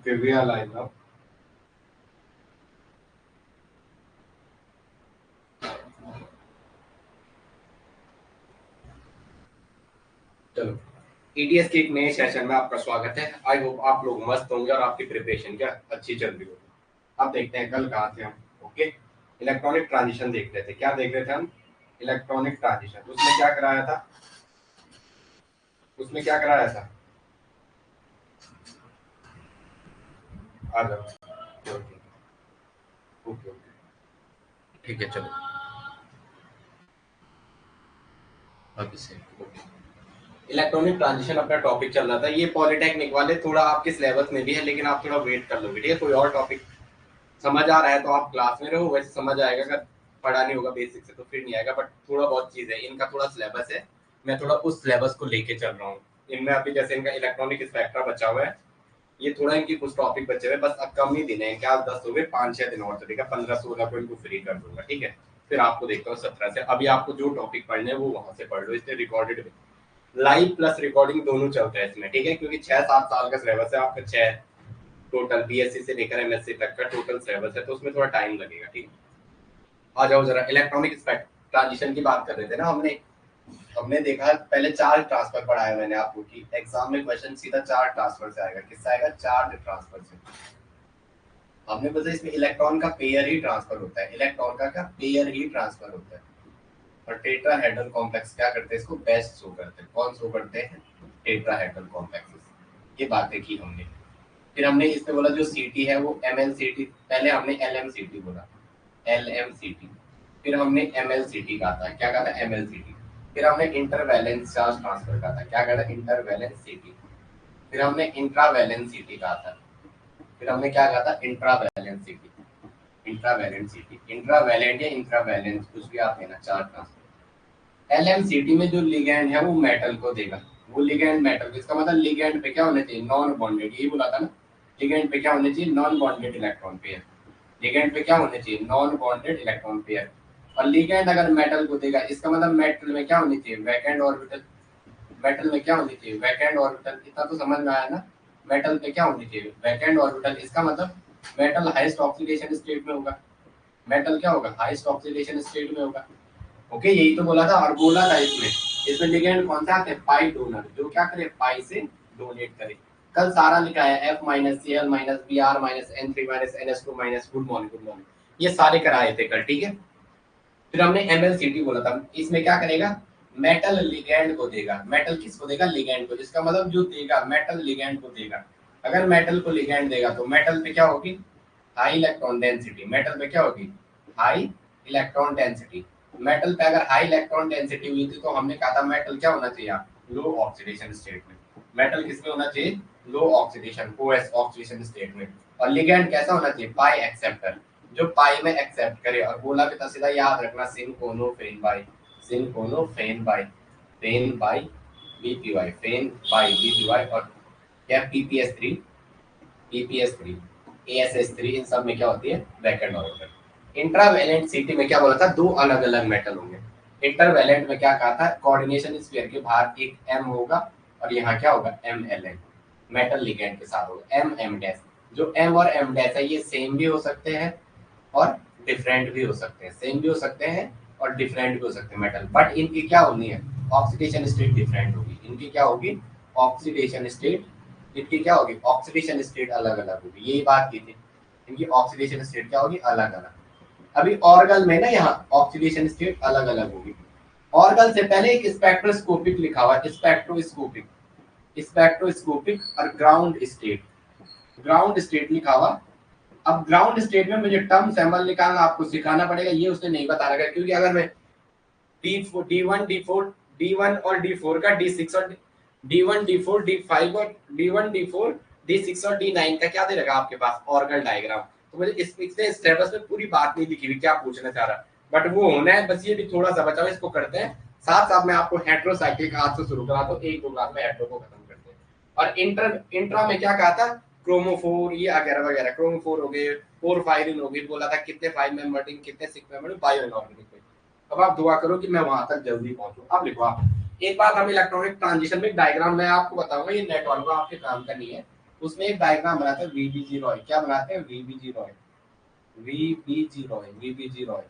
Trivia lineup. चलो, EDS के एक नए सेशन में आपका स्वागत है। आई होप आप लोग मस्त होंगे और आपकी प्रिपरेशन क्या अच्छी चल रही होगी। अब देखते हैं कल कहाँ थे हम। ओके, इलेक्ट्रॉनिक ट्रांजिशन देख रहे थे। क्या देख रहे थे हम? Electronic transition. उसमें क्या कराया था? उसमें क्या कराया था? आ जाओ। ओके ओके ओके, ठीक है चलो। अभी से ओके, इलेक्ट्रॉनिक ट्रांजिशन अपना टॉपिक चल रहा था। ये पॉलिटेक्निक वाले थोड़ा आपके सिलेबस में भी है, लेकिन आप थोड़ा वेट कर लोगे, ठीक है। कोई और टॉपिक समझ आ रहा है तो आप क्लास में रहो, वैसे समझ आएगा। अगर पढ़ा नहीं होगा बेसिक से तो फिर नहीं आएगा। बट थोड़ा बहुत चीज है, इनका थोड़ा सिलेबस है, मैं थोड़ा उस सिलेबस को लेके चल रहा हूँ। इनमें अभी जैसे इनका इलेक्ट्रॉनिक स्पेक्ट्रा बचा हुआ है, ये थोड़ा इनकी कुछ टॉपिक बचे हुए, बस अब कम ही दिन है क्या, 10 हो गए, 5-6 दिन और चलेगा, 15-16 को इनको फ्री कर दूंगा, ठीक है। फिर आपको देखता हूँ 17 से। अभी आपको जो टॉपिक पढ़ने हैं वो वहां से पढ़ लो, इसलिए रिकॉर्डेड लाइव प्लस रिकॉर्डिंग दोनों चलता है इसमें, ठीक है। क्योंकि 6-7 साल का सिलेबस है आपका, 6 टोटल बीएससी से लेकर एमएससी तक का टोटल सिलेबस है, तो उसमें थोड़ा टाइम लगेगा, ठीक है। आ जाओ जरा, इलेक्ट्रॉनिक ट्रांजिशन की बात कर रहे थे ना हमने। हमने देखा पहले 4 ट्रांसफर पढ़ाया मैंने आपको, कि एग्जाम में क्वेश्चन सीधा 4 ट्रांसफर से आएगा। किससे आएगा? चार्ज ट्रांसफर से। हमने बताया इसमें इलेक्ट्रॉन का पेयर ही ट्रांसफर होता है, इलेक्ट्रॉन का क्या पेयर ही ट्रांसफर होता है। और टेट्राहेड्रल कॉम्प्लेक्स क्या करते हैं? इसको बेस्ट शो करते हैं। कौन शो करते हैं? Tetrahedral complexes. ये बातें की हमने। फिर हमने इसमें बोला जो सीटी है वो एमएलसीटी, पहले हमने एलएमसीटी बोला, एलएमसीटी। फिर हमने एमएलसीटी कहा था। क्या कहा था? एमएलसीटी। फिर हमने इंटरवैलेंस चार्ज ट्रांसफर कहा था। क्या कहा था? इंटरवैलेंस सीटी। फिर हमने इंट्रावैलेंस सीटी कहा था। फिर हमने क्या कहा था? इंट्रावैलेंस सीटी। इंट्रावैलेंट सीटी, इंट्रावैलेंट या इंट्रावैलेंस कुछ भी आप लेना, चार्ज ट्रांसफर। एलएमसीटी में जो लिगैंड है वो मेटल को देगा। वो लिगैंड मेटल, इसका मतलब लिगैंड पे क्या होना चाहिए? Non bonded. यही बोला था ना, लिगैंड पे क्या होने चाहिए? Non bonded electron pair. Ligand पे क्या होने चाहिए? Non bonded electron pair. और लिगैंड अगर मेटल को देगा, इसका मतलब मेटल में क्या होनी चाहिए? Vacant orbital. मेटल में क्या होनी चाहिए? Vacant orbital. इतना तो समझ में आया ना? मेटल पे क्या होनी चाहिए? Vacant orbital. इसका मतलब मेटल हाईएस्ट ऑक्सीडेशन स्टेट में होगा। मेटल क्या होगा? हाईएस्ट ऑक्सीडेशन स्टेट में होगा। ओके, यही तो बोला था। और बोला था इसमें, इसमें लिगेंड कौन सा आते हैं? पाई डोनर, जो क्या करे? पाई से डोनेट करे। कल सारा लिखा है, F minus C L minus B R minus N three minus N S two minus, good morning good morning, ये सारे कराए थे कल, ठीक है। फिर हमने एमएलसीटी बोला था। इसमें क्या करेगा? मेटल लिगेंड को देगा। मेटल किसको देगा? लिगेंड को। जिसका मतलब जो देगा मेटल लिगेंड को देगा। अगर मेटल को लिगेंड देगा तो मेटल पे क्या होगी? High electron density. मेटल पे क्या होगी? High electron density. मेटल पे अगर हाई इलेक्ट्रॉन डेंसिटी हुई थी तो हमने कहा था मेटल क्या होना चाहिए? लो ऑक्सीडेशन स्टेट में। मेटल किसमें होना चाहिए? लो ऑक्सीडेशन, ओएस ऑक्सीडेशन स्टेट में। और लिगेंड कैसा होना चाहिए? पाई एक्सेप्टर, जो पाई में एक्सेप्ट करे। और बोला भी था सीधा, याद रखना, सिन कोनो फेन बाई, सिन कोनो फेन बाई, फेन बाई बीपीवाई, फेन बाई बीपीवाई। और क्या? पीपीएस 3, पीपीएस 3, एएसएस 3, इन सब में क्या होती है? Vacant orbital. इंट्रावैलेंट सीटी में क्या बोला था? 2 अलग अलग मेटल होंगे। इंटरवैलेंट में क्या कहा था? कोऑर्डिनेशन स्फीयर के बाहर एक एम होगा और यहाँ क्या होगा? M L N, metal ligand के साथ होगा एम एम डैश। जो एम और एम डैश है ये सेम भी हो सकते हैं और डिफरेंट भी हो सकते हैं। सेम भी हो सकते हैं और डिफरेंट भी हो सकते हैं मेटल, बट इनकी क्या होनी है? ऑक्सीडेशन स्टेट डिफरेंट होगी। इनकी क्या होगी? ऑक्सीडेशन स्टेट, इनकी क्या होगी? ऑक्सीडेशन स्टेट अलग अलग होगी। यही बात की थी, इनकी ऑक्सीडेशन स्टेट क्या होगी? अलग अलग। अभी ऑर्गल में ना यहाँ ऑक्सीडेशन स्टेट अलग अलग होगी। ऑर्गल से पहले एक स्पेक्ट्रोस्कोपिक लिखा हुआ है, स्पेक्ट्रोस्कोपिक, स्पेक्ट्रोस्कोपिक और ग्राउंड स्टेट, ग्राउंड स्टेट लिखा हुआ। अब ग्राउंड स्टेट में मुझे टर्म सैंपल निकालना आपको सिखाना पड़ेगा, ये उसने नहीं बता रखा, क्योंकि अगर मैं डी वन और डी4 का डी6 और डी1 डी4 डी5 और डी1 डी4 डी6 और डी9 का क्या दे रखा आपके पास? Orgel diagram. तो मुझे इससे सिलेबस में पूरी बात नहीं लिखी हुई क्या पूछना चाह रहा, बट वो होना है बस। ये भी थोड़ा सा बचा हुआ, इसको करते हैं साथ साथ। मैं आपको हेट्रोसाइक्लिक आज से शुरू करा, तो 1-2 क्लास में हेट्रो को खत्म करते हैं। और इंट्रा में क्या कहा था? क्रोमोफोर ये वगैरह वगैरह, क्रोमोफोर हो गए, पोरफायरिन हो गई, बोला था कितने 5 मेंबर रिंग, कितने 6 मेंबर बायो इनऑर्गेनिक में। अब आप दुआ करो कि मैं वहां तक जल्दी पहुंचूं। अब लिखो आप एक बात, हम इलेक्ट्रॉनिक ट्रांजिशन में डायग्राम मैं आपको बताऊंगा, ये नेट वालों का आपके काम का नहीं है, उसमें एक डायग्राम बनाते हैं वीबीजी रॉय। क्या बनाते हैं? VBG Roy, VBG Roy, VBG Roy.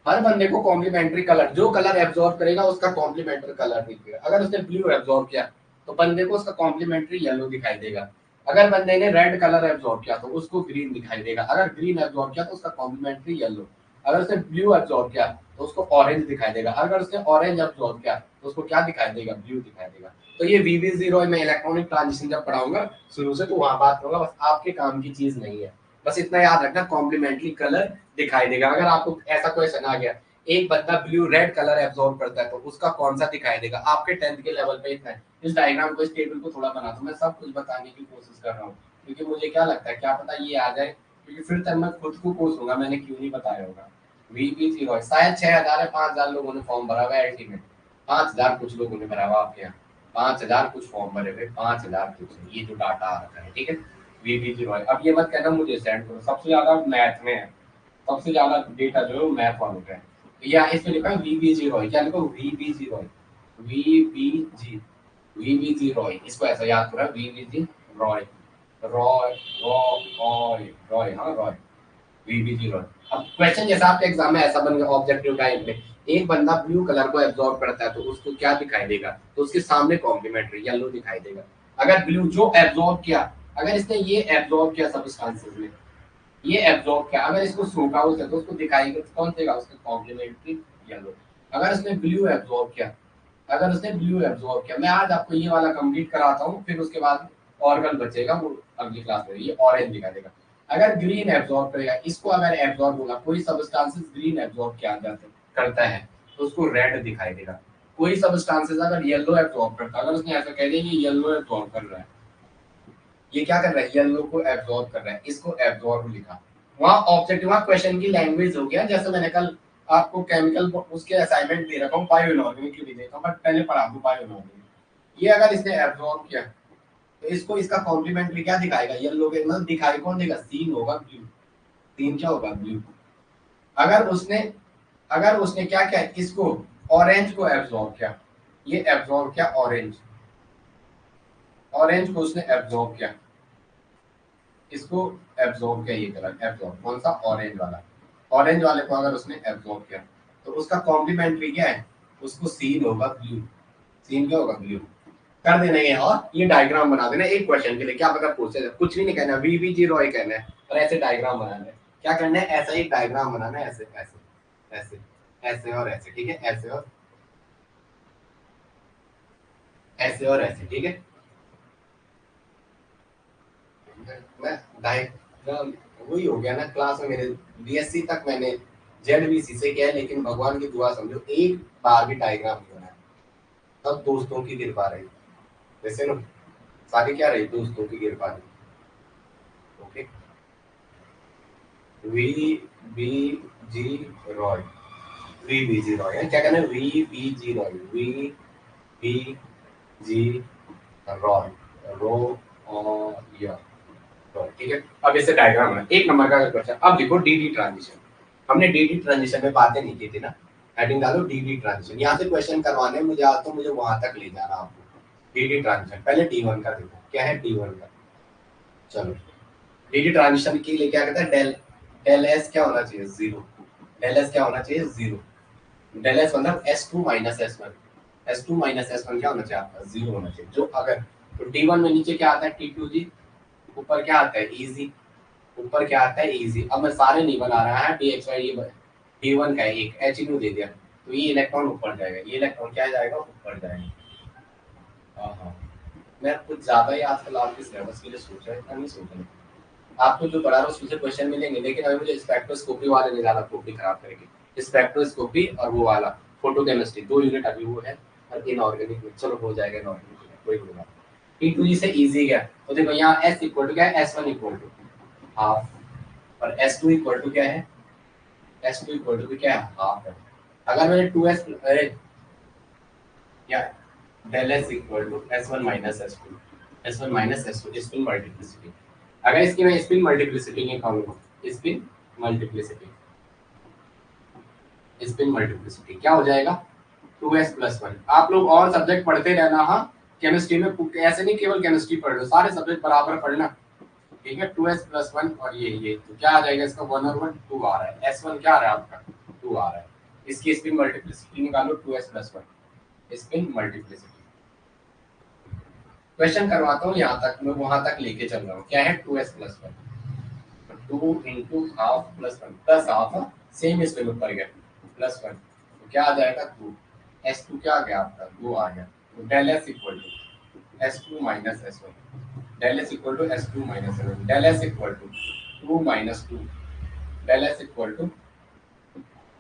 हर बंदे को कॉम्प्लीमेंट्री कलर, जो कलर एब्जॉर्ब करेगा उसका कॉम्प्लीमेंट्री कलर दिखेगा। अगर उसने ब्लू एब्जॉर्ब किया तो बंदे को उसका कॉम्प्लीमेंट्री येलो दिखाई देगा। अगर बंदे ने रेड कलर एब्जॉर्ब किया तो उसको ग्रीन दिखाई देगा। अगर ग्रीन एब्जॉर्ब किया तो उसका कॉम्प्लीमेंट्री येलो। अगर उसने ब्लू एब्जॉर्ब किया तो उसको ऑरेंज दिखाई देगा। अगर उसने ऑरेंज एब्जॉर्ब किया तो उसको क्या दिखाई देगा? ब्लू दिखाई देगा। तो ये वीबी रॉय में इलेक्ट्रॉनिक ट्रांजिशन जब पढ़ाऊंगा शुरू से तो वहां बात करूंगा, बस आपके काम की चीज नहीं है। बस इतना याद रखना, कॉम्प्लीमेंट्री कलर दिखाई देगा। अगर आपको ऐसा क्वेश्चन आ गया, एक बंदा ब्लू रेड कलर एब्जॉर्ब करता है तो उसका कौन सा दिखाई देगा? आपके 10th के लेवल पे इतना है। इस डायग्राम को, इस टेबल को थोड़ा बना दो। मैं सब कुछ बताने की कोशिश कर रहा हूँ क्योंकि मुझे क्या लगता है, क्या पता ये आ जाए, क्योंकि फिर तक मैं खुद को कोसूंगा मैंने क्यों नहीं बताया होगा। वीबी रॉय शायद 6000 है, 5000 लोगों ने फॉर्म भरा हुआ है एलटी में। 5000 कुछ लोगों ने भरा हुआ आपके यहाँ, 5000 कुछ फॉर्म भरे हुए, 5000 कुछ। ये जो डाटा आ रखा है, ठीक है, वीबी रॉय। अब ये मत कहना मुझे सेंड करो, सबसे ज्यादा मैथ में है, सबसे ज्यादा डेटा जो है वो मैथ वालों का है। या इसमें लिखा है वीबीजी रॉय। क्या लिखो? VBG Roy, VBG, VBG Roy. इसको ऐसा याद करो, वीबीजी रॉय, रॉय रॉय रॉय, हाँ रॉय, वीबीजी रॉय। अब क्वेश्चन जैसा आपके एग्जाम में ऐसा बन गया ऑब्जेक्टिव टाइप में, एक बंदा ब्लू कलर को एब्जॉर्ब करता है तो उसको क्या दिखाई देगा? तो उसके सामने कॉम्प्लीमेंट्री येलो दिखाई देगा। अगर ब्लू जो एब्जॉर्ब किया, अगर इसने ये एब्जॉर्ब किया सब्सटेंसेस में, ये एब्जॉर्ब किया, अगर इसको सोखा उसे तो उसको दिखाएगा कौन देगा? उसका कॉम्प्लीमेंट्री येलो। अगर उसने ब्लू एब्जॉर्ब किया, अगर उसने ब्लू एब्जॉर्ब किया, मैं आज आपको ये वाला कंप्लीट कराता हूँ, फिर उसके बाद ऑर्गन बचेगा वो अगली क्लास में, ये ऑरेंज दिखा देगा। अगर ग्रीन एब्जॉर्ब करेगा, इसको अगर एब्जॉर्ब होगा, कोई सब्सटेंसेस ग्रीन एब्जॉर्ब किया जाता करता है तो उसको रेड दिखाई देगा। कोई सब्सटेंसेस अगर येलो एब्जॉर्ब करता है, अगर उसने ऐसा कह दिया ये येलो एब्जॉर्ब कर रहा है, ये क्या कर रहा है? येलो को एब्जॉर्ब कर रहा है, इसको एब्जॉर्ब लिखा। वहां ऑब्जेक्टिव, वहां क्वेश्चन की लैंग्वेज हो गया। जैसे मैंने कल आपको केमिकल उसके असाइनमेंट दे रखा हूँ, बायो इनऑर्गेनिक की भी देता हूँ, बट पहले पढ़ा दूं बायो इनऑर्गेनिक। ये अगर इसने एब्जॉर्ब किया तो इसको, इसका कॉम्प्लीमेंट्री क्या दिखाएगा? येलो के मतलब दिखाई कौन देगा? सीन होगा ब्लू। सीन क्या होगा? ब्लू। अगर उसने, अगर उसने क्या किया, इसको ऑरेंज को एब्जॉर्ब किया, ये एब्जॉर्ब किया ऑरेंज, ऑरेंज को उसने एब्जॉर्ब किया, इसको एब्जॉर्ब किया, ये कलर एब्जॉर्ब, कौन सा? ऑरेंज वाला। ऑरेंज वाले को अगर उसने एब्जॉर्ब किया तो उसका कॉम्प्लीमेंट्री क्या है? उसको सीन होगा ब्लू। सीन क्या होगा? ब्लू। कर देना ये, और ये डायग्राम बना देना एक क्वेश्चन के लिए, क्या पता पूछे, कुछ भी नहीं कहना, वीबीजी रॉय कहना है और ऐसे डायग्राम बनाना है। क्या करना है? ऐसा एक डायग्राम बनाना है, ऐसे ऐसे ऐसे ऐसे और ऐसे, ठीक है, ऐसे और ऐसे और ऐसे, ठीक है। मैं डायग्राम वही हो गया ना क्लास में मेरे, बीएससी तक मैंने जेडबीसी से किया है, लेकिन भगवान की दुआ समझो एक बार भी डायग्राम नहीं बनाया। सब दोस्तों की कृपा रही, जैसे ना सारी क्या रही? दोस्तों की कृपा रही। Okay, V B G Roy, V B G Roy है, क्या कहना है? V B G Roy, V B G Roy, रो और या रॉय, ठीक है। अब इसे डायग्राम है, एक नंबर का क्वेश्चन। अब देखो डीडी ट्रांजिशन, हमने डीडी ट्रांजिशन में बातें नहीं की थी ना। हेडिंग डालो डीडी ट्रांजिशन, यहाँ से क्वेश्चन करवाने मुझे आज तो मुझे वहां तक ले जाना आपको। डीडी ट्रांजिशन, पहले डी1 का देखो, क्या है डी1 का? चलो, डीडी ट्रांजिशन के लिए क्या कहता है? डेल, डेल एस क्या होना चाहिए? जीरो। डेल एस क्या होना चाहिए? जीरो। डेल एस मतलब S2 minus S1, S2 minus S1 क्या होना चाहिए आपका? जीरो होना चाहिए। जो अगर तो D1 में नीचे क्या आता है? T2G, ऊपर क्या आता है? इजी, ऊपर क्या आता है? इजी। अब मैं सारे नहीं बना रहा है, DXY ये D1 का एक H दे दिया तो ये इलेक्ट्रॉन ऊपर जाएगा, ये इलेक्ट्रॉन क्या जाएगा? ऊपर जाएगा। हाँ हाँ, मैं कुछ ज्यादा ही आजकल आपके सिलेबस के लिए सोच रहा है, इतना नहीं सोच रहा। आपको जो पढ़ा रहा है उसमें क्वेश्चन मिलेंगे, लेकिन अभी मुझे स्पेक्ट्रोस्कोपी वाले नहीं ज्यादा कॉपी खराब करेंगे। स्पेक्ट्रोस्कोपी और वो वाला फोटोकेमिस्ट्री 2 यूनिट अभी वो है, और इनऑर्गेनिक में चलो हो जाएगा इनऑर्गेनिक में, कोई बात नहीं। T2G से इजी गया तो देखो यहाँ S इक्वल टू क्या है? S1 इक्वल टू हाफ, और S2 इक्वल टू क्या है? S2 इक्वल टू क्या है? हाफ है। अगर मैंने 2S अरे या del S equal to S1 minus S2, S1 minus S2 spin multiplicity. अगर इसकी मैं स्पिन मल्टीप्लिसिटी निकालूंगा, स्पिन मल्टीप्लिसिटी, स्पिन मल्टीप्लिसिटी क्या हो जाएगा? 2s plus 1। आप लोग और सब्जेक्ट पढ़ते रहना, हाँ, केमिस्ट्री में ऐसे नहीं केवल केमिस्ट्री पढ़ लो, सारे सब्जेक्ट बराबर पढ़ना, ठीक है। 2s+1 और ये तो क्या आ जाएगा इसका 1 और 1 2 आ रहा है, s1 क्या आ रहा है आपका 2 आ रहा है। इसकी स्पिन मल्टीप्लिसिटी निकालो 2s+1 स्पिन मल्टीप्लिसिटी। क्वेश्चन करवाता हूँ यहाँ तक, मैं वहां तक लेके चल रहा हूँ। क्या है 2s+1 2 into half plus 1 plus half same spin ऊपर गया +1 तो क्या आ जाएगा 2। s2 क्या आ गया आपका 2 आ गया। तो del s equal to s2 minus s1, del s equal to s2 minus s1, del s equal to 2 minus 2, del s equal to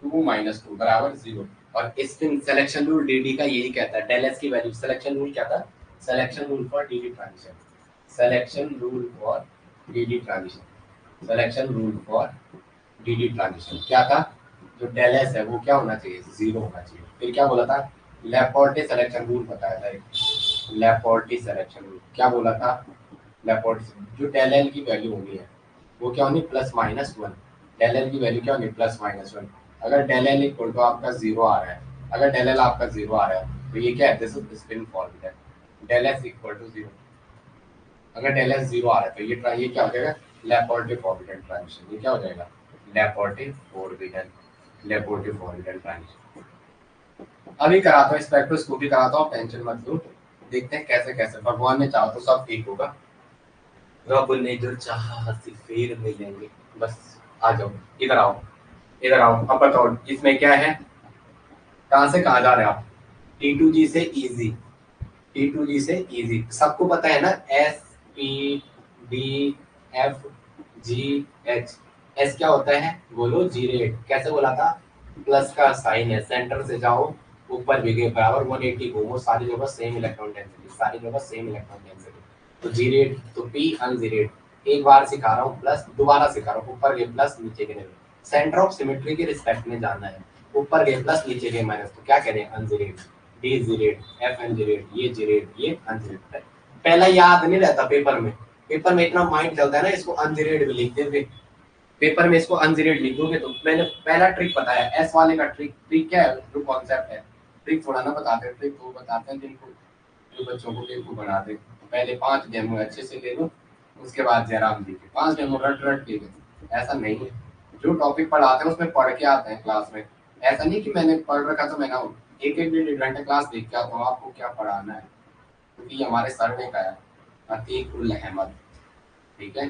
2 minus 2 बराबर 0। और स्पिन सिलेक्शन रूल dd का यही कहता है, डेल s की वैल्यू सिलेक्शन रूल क्या था, selection rule for dd transition, selection rule for dd transition, selection rule for dd transition क्या था, जो डेल s है वो क्या होना चाहिए 0 होना चाहिए। फिर क्या बोला था, लैपोर्टे सिलेक्शन रूल बताया था, एक लैपोर्टे सिलेक्शन रूल क्या बोला था, लैपोर्टे जो डेल l की वैल्यू होनी है वो क्या होनी +-1, डेल l की वैल्यू क्या होनी +-1। अगर डेल l इक्वल टू आपका 0 आ रहा है, अगर डेल l आपका 0 आ रहा है तो ये क्या है, this is spin formula, del s equal to 0। अगर डेल s 0 आ रहा है तो ये क्या हो जाएगा लैपोर्टे फॉर्मूला ट्रांजिशन, ये क्या हो जाएगा लैपोर्टे फॉर्मूला, लैपोर्टे फॉर्मूला ट्रांजिशन। अभी कराता हूँ स्पेक्ट्रोस्कोपी कराता हूँ, टेंशन मत लो, देखते हैं कैसे कैसे, भगवान ने चाहा तो सब ठीक होगा, रब ने जो चाहा फिर मिलेंगे। बस आ जाओ, इधर आओ, इधर आओ। अब बताओ इसमें क्या है, कहाँ से कहाँ जा रहे हैं आप, T2G से इजी, T2G से इजी सबको पता है ना, S, P, D, F, G, H। S क्या होता है बोलो, जीरेट, कैसे बोला था, प्लस का साइन है, सेंटर से जाओ ऊपर विगे बराबर 180 को, वो सारी जगह सेम इलेक्ट्रॉन डेंसिटी, सारी जगह सेम इलेक्ट्रॉन डेंसिटी, तो जीरेट तो P अनजीरेट। एक बार सिखा रहा हूँ प्लस, दोबारा सिखा रहा हूँ, ऊपर गए प्लस नीचे गए, सेंटर ऑफ सिमेट्री के रिस्पेक्ट में जानना है, ऊपर गए प्लस नीचे गए माइनस, तो क्या करें अनजीरेट, डी जीरेट, एफ अनजीरेट, ये जीरेट, ये अनजीरेट। पहला याद नहीं रहता पेपर में, पेपर में इतना माइंड चलता है ना, इसको अनजीरेट भी लिख देंगे, पेपर में इसको अनजीरेट लिख दोगे। तो मैंने पहला ट्रिक बताया एस वाले का, ट्रिक क्या है, जो कॉन्सेप्ट है, ट्रिक थोड़ा ना बताते हैं, ट्रिक वो बताते हैं जिनको, जो बच्चों को बेवकूफ बनाते हैं। तो पहले 5 डेमो अच्छे से ले लो, उसके बाद जयराम जी के 5 डेमो रट रट के, ऐसा नहीं है, जो टॉपिक पढ़ाते हैं उसमें पढ़ के आते हैं क्लास में, ऐसा नहीं कि मैंने पढ़ रखा तो मैंने एक एक डेढ़ घंटे क्लास देख के आता हूँ, आपको क्या पढ़ाना है, क्योंकि हमारे सर ने कहा है अतीक उल अहमद, ठीक है।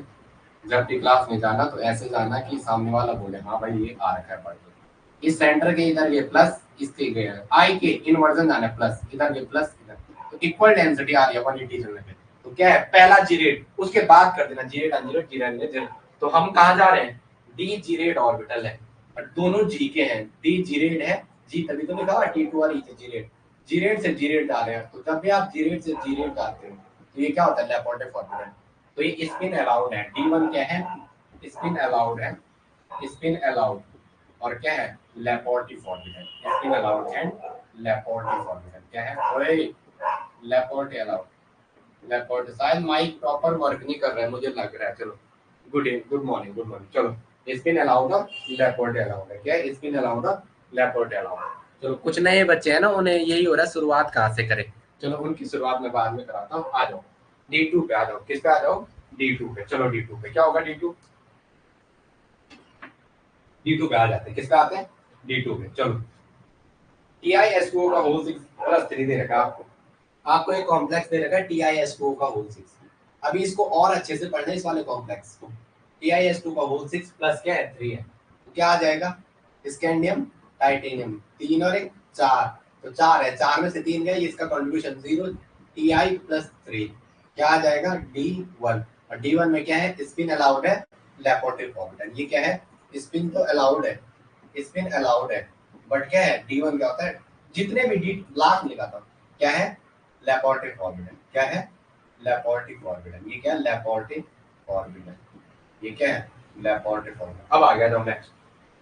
जब भी क्लास में जाना तो ऐसे जाना कि सामने वाला बोले हाँ भाई ये आ रखा है पढ़ लो, इस सेंटर के इधर ये प्लस, इसके गए आई के इनवर्जन जाना है प्लस, इधर ये प्लस इधर, तो इक्वल डेंसिटी आ रही है 180 चलने पे, तो क्या है पहला जीरेट, उसके बाद कर देना जीरेट अनजीरेट जीरेट जीरेट। तो हम कहाँ जा रहे हैं, डी जीरेट ऑर्बिटल है और दोनों जी के हैं, डी जीरेट है, जी तभी तो लिखा हुआ T2 और E से जीरेट, जीरेट से जीरेट जा रहे हैं, तो जब भी आप जीरेट से जीरेट जाते हो तो ये क्या होता है लैपोर्टे फॉर्मूला, तो ये स्पिन अलाउड है, D1 क्या है स्पिन अलाउड है, स्पिन अलाउड, और क्या है Laporte formula, spin allowed and Laporte formula क्या है, ओए लैपोर्टे अलाउड, लैपोर्टे। शायद माइक प्रॉपर वर्क नहीं कर रहा है मुझे लग रहा है, चलो गुड मॉर्निंग गुड मॉर्निंग, चलो स्पिन अलाउड और लैपोर्टे अलाउड है, क्या है स्पिन अलाउड और लैपोर्टे अलाउड। चलो कुछ नए बच्चे हैं ना, उन्हें यही हो रहा है शुरुआत कहाँ से करें, चलो उनकी शुरुआत में बाद में कराता हूँ, आ जाओ D2 पे आ जाओ, किस पे आ जाओ D2 पे, चलो D2 पे क्या होगा, D2 पे आ जाते हैं, किस पे आते हैं D2 पे, चलो TiS2O का होल 6 +3 दे रखा है आपको, आपको एक कॉम्प्लेक्स दे रखा है TiS2O का होल 6, अभी इसको और अच्छे से पढ़ना है, इस वाले कॉम्प्लेक्स को, TiS2 का होल 6 प्लस क्या है 3 है, तो क्या आ जाएगा स्कैंडियम टाइटेनियम, 3 और 1 4, तो 4 है, 4 में से 3 गए, इसका कंट्रीब्यूशन 0, Ti + 3 क्या आ जाएगा D1, और D1 में क्या है स्पिन अलाउड है लैपोर्टे फॉर्मूला, ये क्या है स्पिन तो अलाउड है, स्पिन अलाउड है, बट क्या है D1 क्या होता है, जितने भी डी लास्ट लिखा था क्या है लैपोर्टे फॉर्मूला, क्या है लैपोर्टे फॉर्मूला, ये क्या है लैपोर्टे फॉर्मूला, ये क्या है लैपोर्टे फॉर्मूला। अब आ गया जाओ नेक्स्ट,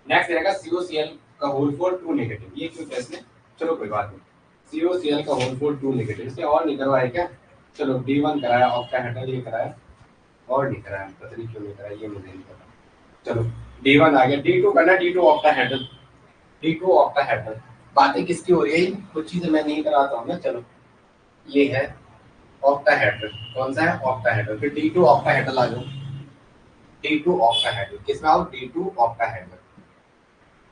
नेक्स्ट रहेगा COCl का होल फॉर 2 नेगेटिव, ये क्यों टेस्ट है, चलो कोई बात नहीं, COCl का होल फॉर 2 नेगेटिव, इससे और नहीं करवाया क्या, चलो D1 कराया, ऑक्टाहेड्रल ये कराया, और नहीं कराया, पता नहीं क्यों नहीं कराया, ये मुझे नहीं पता, चलो D1 आ गया, D2 करना, D2 ऑक्टाहेड्रल, D2 ऑक्टाहेड्रल, बातें किसकी हो रही है, कुछ चीजें मैं नहीं कराता हूँ ना, चलो ये है ऑक्टाहेड्रल कौन सा है? ऑक्टाहेड्रल। फिर D2 ऑक्टाहेड्रल आ जाओ, D2 ऑक्टाहेड्रल किसमें आओ? D2 octahedral,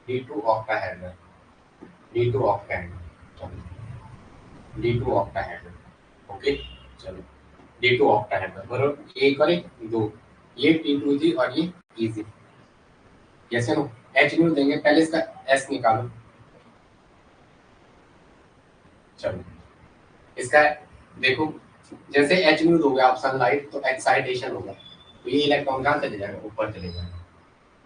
D2 octahedral, D2 octahedral, D2 octahedral. Okay चलो D2 ऑक्टाहेड्रल बराबर एक और एक दो, ये T2 थी और ये इजी। कैसे नो H न्यू देंगे, पहले इसका S निकालो। चलो इसका देखो, जैसे H न्यू दोगे आप सनलाइट तो एक्साइटेशन होगा, तो ये इलेक्ट्रॉन कहाँ चले जाएगा? ऊपर चले जाएगा।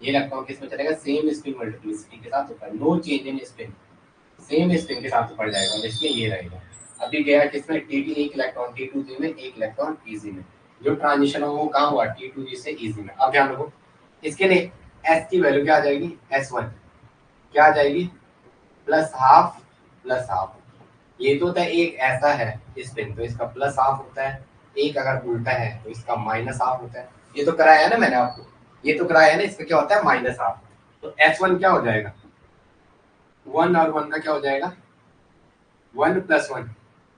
ये इलेक्ट्रॉन किस में चलेगा? सेम स्पिन मल्टीप्लिसिटी के साथ ऊपर, no change in spin, same spin के साथ ऊपर जाएगा, इसलिए ये रहेगा। अभी गया किसमें? T2 एक इलेक्ट्रॉन, T2 में एक इलेक्ट्रॉन इजी में, जो ट्रांजिशन हो वो कहाँ हुआ? T2 से इजी में। अब ध्यान रखो इसके लिए S की वैल्यू क्या आ जाएगी? S1 क्या आ जाएगी? Plus half plus half. ये तो होता है एक ऐसा है स्पिन तो इसका प्लस हाफ होता है, एक अगर उल्टा है तो इसका माइनस हाफ होता है। ये तो कराया है ना मैंने आपको, ये तो कराया है ना, इसका क्या होता है? Minus half. तो S1 क्या हो जाएगा? 1 और 1 का क्या हो जाएगा? 1 प्लस 1,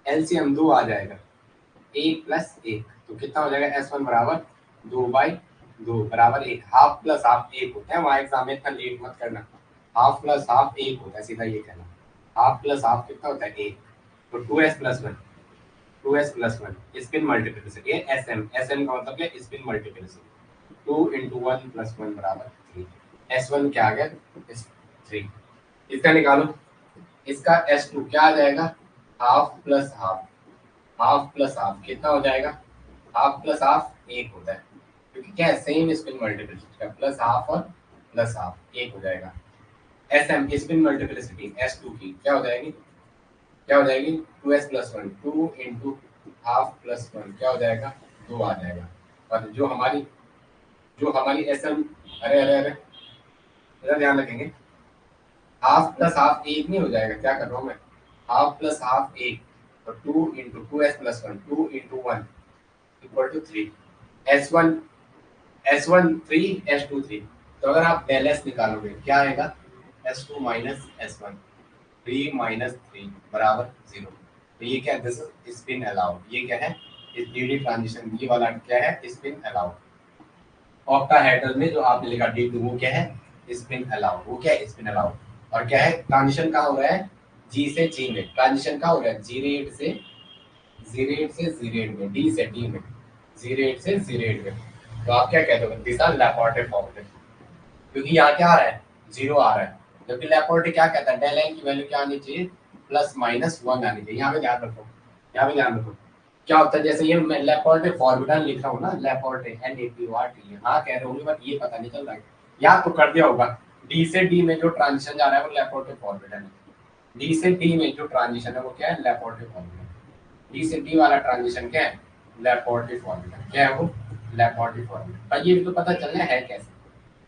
एलसीएम 2 आ जाएगा, 1 प्लस 1, तो कितना हो जाएगा? S1 बराबर 2/2 बराबर 1। हाफ प्लस हाफ 1 होता है, वहां एग्जाम में इतना लेट मत करना, हाफ प्लस हाफ 1 होता है, सीधा ये कहना। हाफ प्लस हाफ कितना होता है? 1। तो 2s plus 1, 2s plus 1 spin multiplicity है, एसएम का मतलब है स्पिन मल्टीप्लिसिटी। 2 × 1 + 1 बराबर 3। S1 क्या आ गया? 3। इसका निकालो, इसका S2 क्या आ जाएगा? Half plus half, half plus half कितना हो जाएगा? हाफ प्लस हाफ 1 होता है, क्योंकि क्या है? सेम स्पिन मल्टीप्लिसिटी का, प्लस हाफ और प्लस हाफ 1 हो जाएगा। SM स्पिन मल्टीप्लिसिटी S2 की क्या हो जाएगी? क्या हो जाएगी? 2s प्लस 1, 2 × हाफ प्लस 1 क्या हो जाएगा? 2 आ जाएगा। और जो हमारी SM, अरे अरे अरे इधर ध्यान रखेंगे, हाफ प्लस हाफ 1 नहीं हो जाएगा, क्या कर रहा हूँ मैं? हाफ प्लस हाफ 1, तो 2 × 2s प्लस 1, 2 × 1 = 3। S1 3, S2 3। तो अगर आप डेल S निकालोगे क्या आएगा? S2 माइनस S1, 3 माइनस 3 बराबर 0। तो ये क्या है? This is spin allowed. ये क्या है? इस DD ट्रांजिशन, ये वाला क्या है? Spin allowed. ऑक्टाहेड्रल में जो आपने लिखा D2 वो क्या है? Spin allowed. वो क्या है? Spin allowed. और क्या है? ट्रांजिशन कहाँ हो रहा है? G से G में। ट्रांजिशन कहाँ हो रहा है? G8 से Z8 में, D से D में, Z8 से Z8 में। तो आप क्या कहते हो? दिस आर लैपोर्टे फॉर्मूले, क्योंकि यहाँ क्या आ रहा है? 0 आ रहा है, जबकि लैपोर्टे क्या कहता है? डेल N की वैल्यू क्या आनी चाहिए? +-1 आनी चाहिए। यहाँ पे ध्यान रखो, यहाँ पे ध्यान रखो क्या होता है, जैसे ये मैं लैपोर्टे फॉर्मूला लिख रहा हूँ ना, लैपोर्टे LAPORTE, हाँ कह रहे होंगे बट ये पता नहीं चल रहा है, याद तो कर दिया होगा। डी से डी में जो ट्रांजिशन जा रहा है वो लैपोर्टे फॉर्मूला है। डी से डी में जो ट्रांजिशन है वो क्या है? Laporte formula. डी से डी वाला ट्रांजिशन क्या है? Laporte formula. क्या है वो? लैपोर्टे फॉर्मूला। और ये भी तो पता चलना है कैसे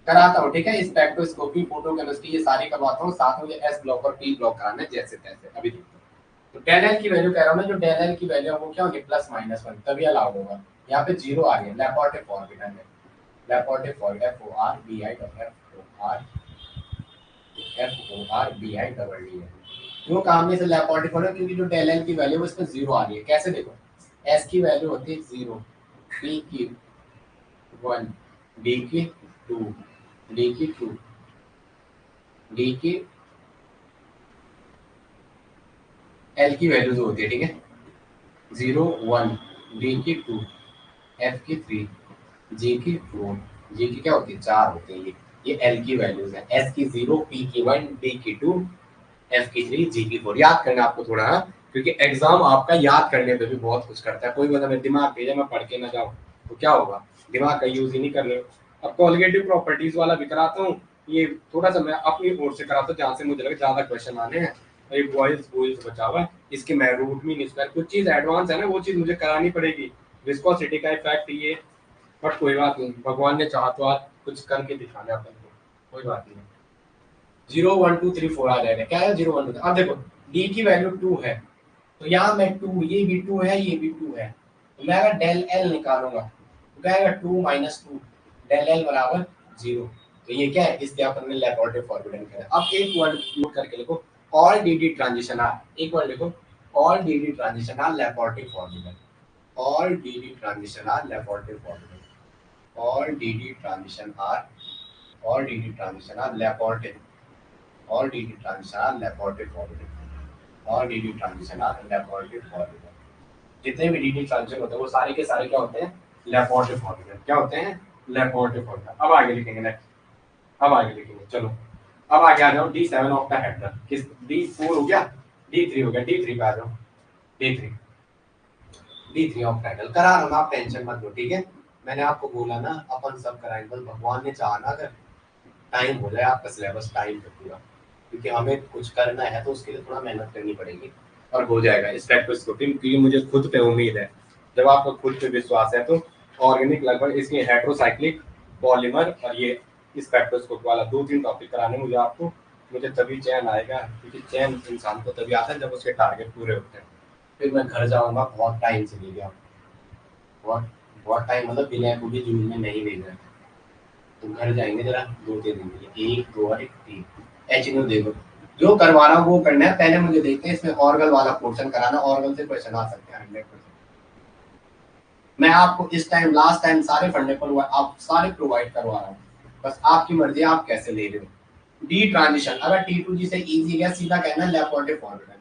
कराता हूँ, ठीक है? स्पेक्ट्रोस्कोपी, फोटोकेमिस्ट्री, ये सारी करवाता हूँ, साथ में एस ब्लॉक और पी ब्लॉक कराना है जैसे तैसे। अभी देखो तो डेल एल की वैल्यू कह रहा हूँ ना, जो डेल एल की वैल्यू है वो क्या होगी? +-1 तभी अलाउड होगा। यहाँ पे 0 आ रही है, लैपोर्टे फॉर्मूला में, लैपोर्टे फॉर्मूला FORBI है। क्यों काम में से लैपोर्टे फॉर्मूला? क्योंकि जो डेल एल की वैल्यू है उसमें 0 आ रही है। कैसे देखो, एस की वैल्यू होती है 0, पी की 1, डी की 2, डी की 2, डी की एल की वैल्यू जो होती है, ठीक है? 0 1, डी की 2, एफ की 3, जी की 4, जी की क्या होती है? 4 होती है। ये एल की वैल्यूज है। एस की 0, पी की 1, डी की 2, एफ की 3, जी की 4। याद करना आपको थोड़ा, हाँ? क्योंकि एग्जाम आपका याद करने पे भी बहुत कुछ करता है। कोई बंदा मेरे दिमाग भेजा मैं पढ़ के ना जाऊँ तो क्या होगा? दिमाग का यूज ही नहीं कर रहे हो। अब कॉलिगेटिव प्रॉपर्टीज वाला भी कराता हूँ, ये थोड़ा सा मैं अपनी ओर से कराता हूँ जहाँ से मुझे लगे ज्यादा क्वेश्चन आने हैं। एक बॉयज बचा हुआ है, इसके मैं रूट मीन स्क्वायर, कुछ चीज एडवांस है ना, वो चीज मुझे करानी पड़ेगी। विस्कोसिटी का इफेक्ट ये, बट कोई बात नहीं, भगवान ने चाहा तो आज कुछ करके दिखाना अपन को, कोई बात नहीं। 0 1 2 3 4 आ जाएगा। क्या है? 0 1 2। अब देखो डी की वैल्यू 2 है, तो यहाँ मैं 2, ये भी 2 है, ये भी 2 है, तो मैं अगर डेल एल निकालूंगा तो क्या आएगा? 2 - 2, डेल एल बराबर 0। तो ये क्या है? इसके अपन ने लैपोर्टे फॉर्मूला निकाला। अब एक वर्ड नोट करके लिखो, ऑल डीडी ट्रांजिशन आर, एक वर्ड लिखो, all DD transition are Laporte formula. all dd transition are Laporte formula. All dd transition are all dd transition are Laporte all dd transition are Laporte formula. All dd transition are Laporte formula. जितने भी dd transition होते हैं वो सारे के सारे क्या होते हैं? Laporte formula. क्या होते हैं? Laporte formula. अब आगे लिखेंगे नेक्स्ट. अब आगे लिखेंगे. चलो अब आगे आ जाओ D7 ऑफ द हेडर. किस D4 हो गया, D3 हो गया, D3 पे आ जाओ. D3 D3 ऑफ हेडर करा रहा हूं, आप टेंशन मत लो. ठीक है, मैंने आपको बोला ना अपन सब कराएंगे, बस भगवान ने चाहा ना अगर टाइम हो जाए आपका सिलेबस टाइम पे पूरा, क्योंकि हमें कुछ करना है तो उसके लिए थोड़ा मेहनत करनी पड़ेगी और हो जाएगा स्पेक्ट्रोस्कोपी, क्योंकि मुझे खुद पे उम्मीद है. जब आपको खुद पे विश्वास है तो ऑर्गेनिक लगभग इसके हेटेरोसाइक्लिक पॉलीमर और ये स्पेक्ट्रोस्कोप वाला 2-3 टॉपिक कराने मुझे तभी चैन आएगा, क्योंकि चैन इंसान को तभी आता है जब उसके टारगेट पूरे होते हैं. फिर मैं घर जाऊंगा बहुत टाइम से ले गया, बहुत बहुत टाइम, मतलब बिना पूरी जून में नहीं भेजा. तो घर जाएंगे जरा 2-3 दिन के लिए, 1 2 और 3 एचनो देखो जो करवा रहा हूँ वो करना है. पहले मुझे देखते हैं इसमें ऑर्गल वाला पोर्शन कराना, ऑर्गल से क्वेश्चन आ सकते हैं 100%. मैं आपको इस टाइम लास्ट टाइम सारे फंडेबल आप सारे प्रोवाइड करवा रहा हूँ, बस आपकी मर्जी आप कैसे ले रहे हो. डी ट्रांजिशन अगर T2G से इजी गया सीधा कहना लेपोर्टे फॉर्मूला,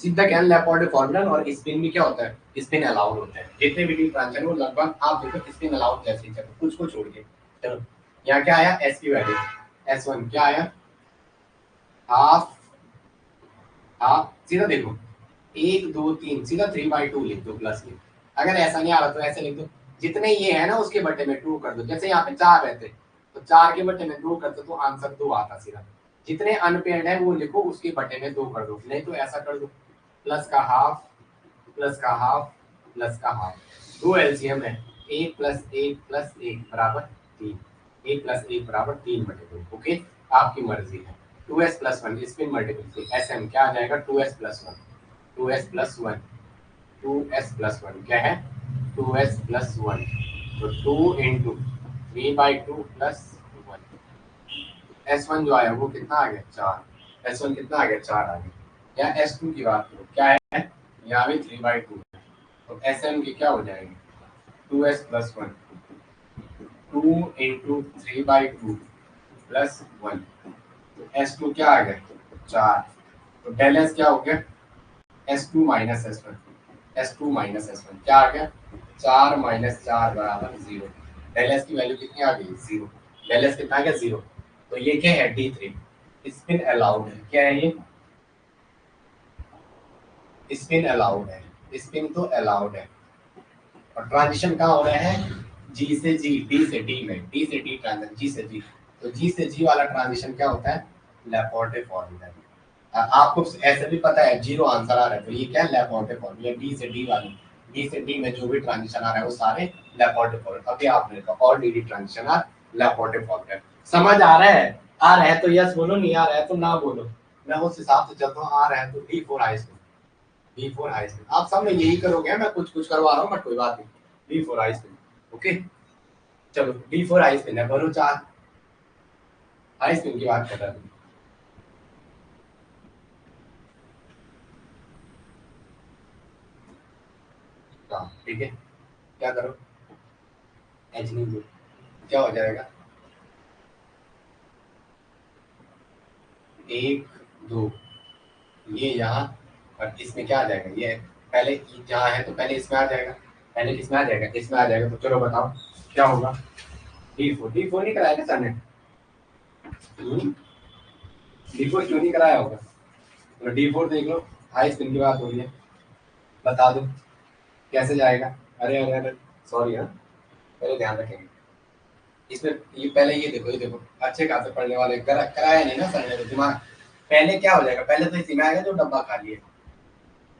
सीधा कहना लेपोर्टे फॉर्मूला. और स्पिन भी क्या होता है, स्पिन अलाउड होता है. जितने भी डी ट्रांजिशन वो लगभग आप देखो स्पिन अलाउड जैसे ही चलो कुछ को छोड़ के. चलो यहाँ क्या आया, एस की वैल्यू S1 क्या आया, हाफ हाफ. सीधा देखो 1 2 3 सीधा 3/2 लिख दो प्लस में. अगर ऐसा नहीं आ रहा तो ऐसे लिख दो, जितने ये है ना उसके बटे में 2 कर दो. जैसे यहाँ पे 4 रहते तो 4 के बटे में 2 कर दो तो आंसर 2 आता सीधा. जितने अनपेयर्ड है वो लिखो उसके बटे में 2 कर दो, नहीं तो ऐसा कर दो प्लस का हाफ प्लस का हाफ प्लस का हाफ. 2 एलसीएम है, 1 + 1 + 1 बराबर 3, 1 + 1 बराबर 3/2. ओके आपकी मर्जी है. 2s + 1 स्पिन मल्टीपल एसएम क्या आ जाएगा, 2s + 1 2s + 1 2s + 1 क्या है, 2s + 1. तो 2 × 3/2 + 1. S1 जो आया वो कितना आ गया, 4. S1 कितना आ गया, 4 आ गया. या S2 की बात करो क्या है, यहाँ भी 3/2 है. तो SM की क्या हो जाएगी, 2s + 1 2 × 3/2 + 1. तो S2 क्या आ गया, 4. तो डेल S क्या हो गया, S2 - S1 S2 - S1 क्या आ गया, 4 - 4 बराबर 0. डेल S की वैल्यू कितनी आ गई, 0. डेल S कितना आ गया, 0. तो ये क्या है, D3 स्पिन अलाउड है. क्या है ये, स्पिन अलाउड है. स्पिन तो अलाउड है. और ट्रांजिशन कहाँ हो रहा है, G से G, D से D में, D से D ट्रांजिशन, G से G. तो G से G वाला ट्रांजिशन क्या होता है, लेपोर्टे फॉर्मूला. आपको ऐसे भी पता है 0 आंसर आ रहा है तो ये क्या है, लेपोर्टे फॉर्मूला. D से D वाली, D से D में जो भी ट्रांजिशन आ रहा है वो सारे लेपोर्टे फॉर्मूला. अभी आपने कहा और डी ट्रांजिशन आर लेपोर्टे फॉर्मूला. समझ आ रहा है, आ रहा है तो यस बोलो, नहीं आ रहा है तो ना बोलो. मैं उस हिसाब से चलता हूँ. आ रहा है तो D4 high school, D4 high school. आप सब में यही करोगे, मैं कुछ कुछ करवा रहा हूँ बट कोई बात नहीं. D4 high school. ओके चलो D4 हाई स्पिन है, भरो 4. हाई स्पिन की बात कर रहा हूँ. ठीक है क्या करो, एच नहीं दो, क्या हो जाएगा, 1 2. ये यहाँ और इसमें क्या आ जाएगा, ये पहले यहाँ है तो पहले इसमें आ जाएगा, पहले किसमें आ जाएगा, इसमें आ जाएगा. तो चलो बताओ क्या होगा, D4 नहीं कराया सर ने, D4 क्यों नहीं कराया होगा. तो D4 देख लो, हाई स्पिन की बात हो रही है, बता दो कैसे जाएगा. अरे अरे अरे सॉरी. हाँ पहले ध्यान रखेंगे इसमें. ये पहले ये देखो अच्छे खासे पढ़ने वाले कराया नहीं ना सर ने, तो दिमाग पहले क्या हो जाएगा, पहले तो इसी में आएगा जो डब्बा खाली है.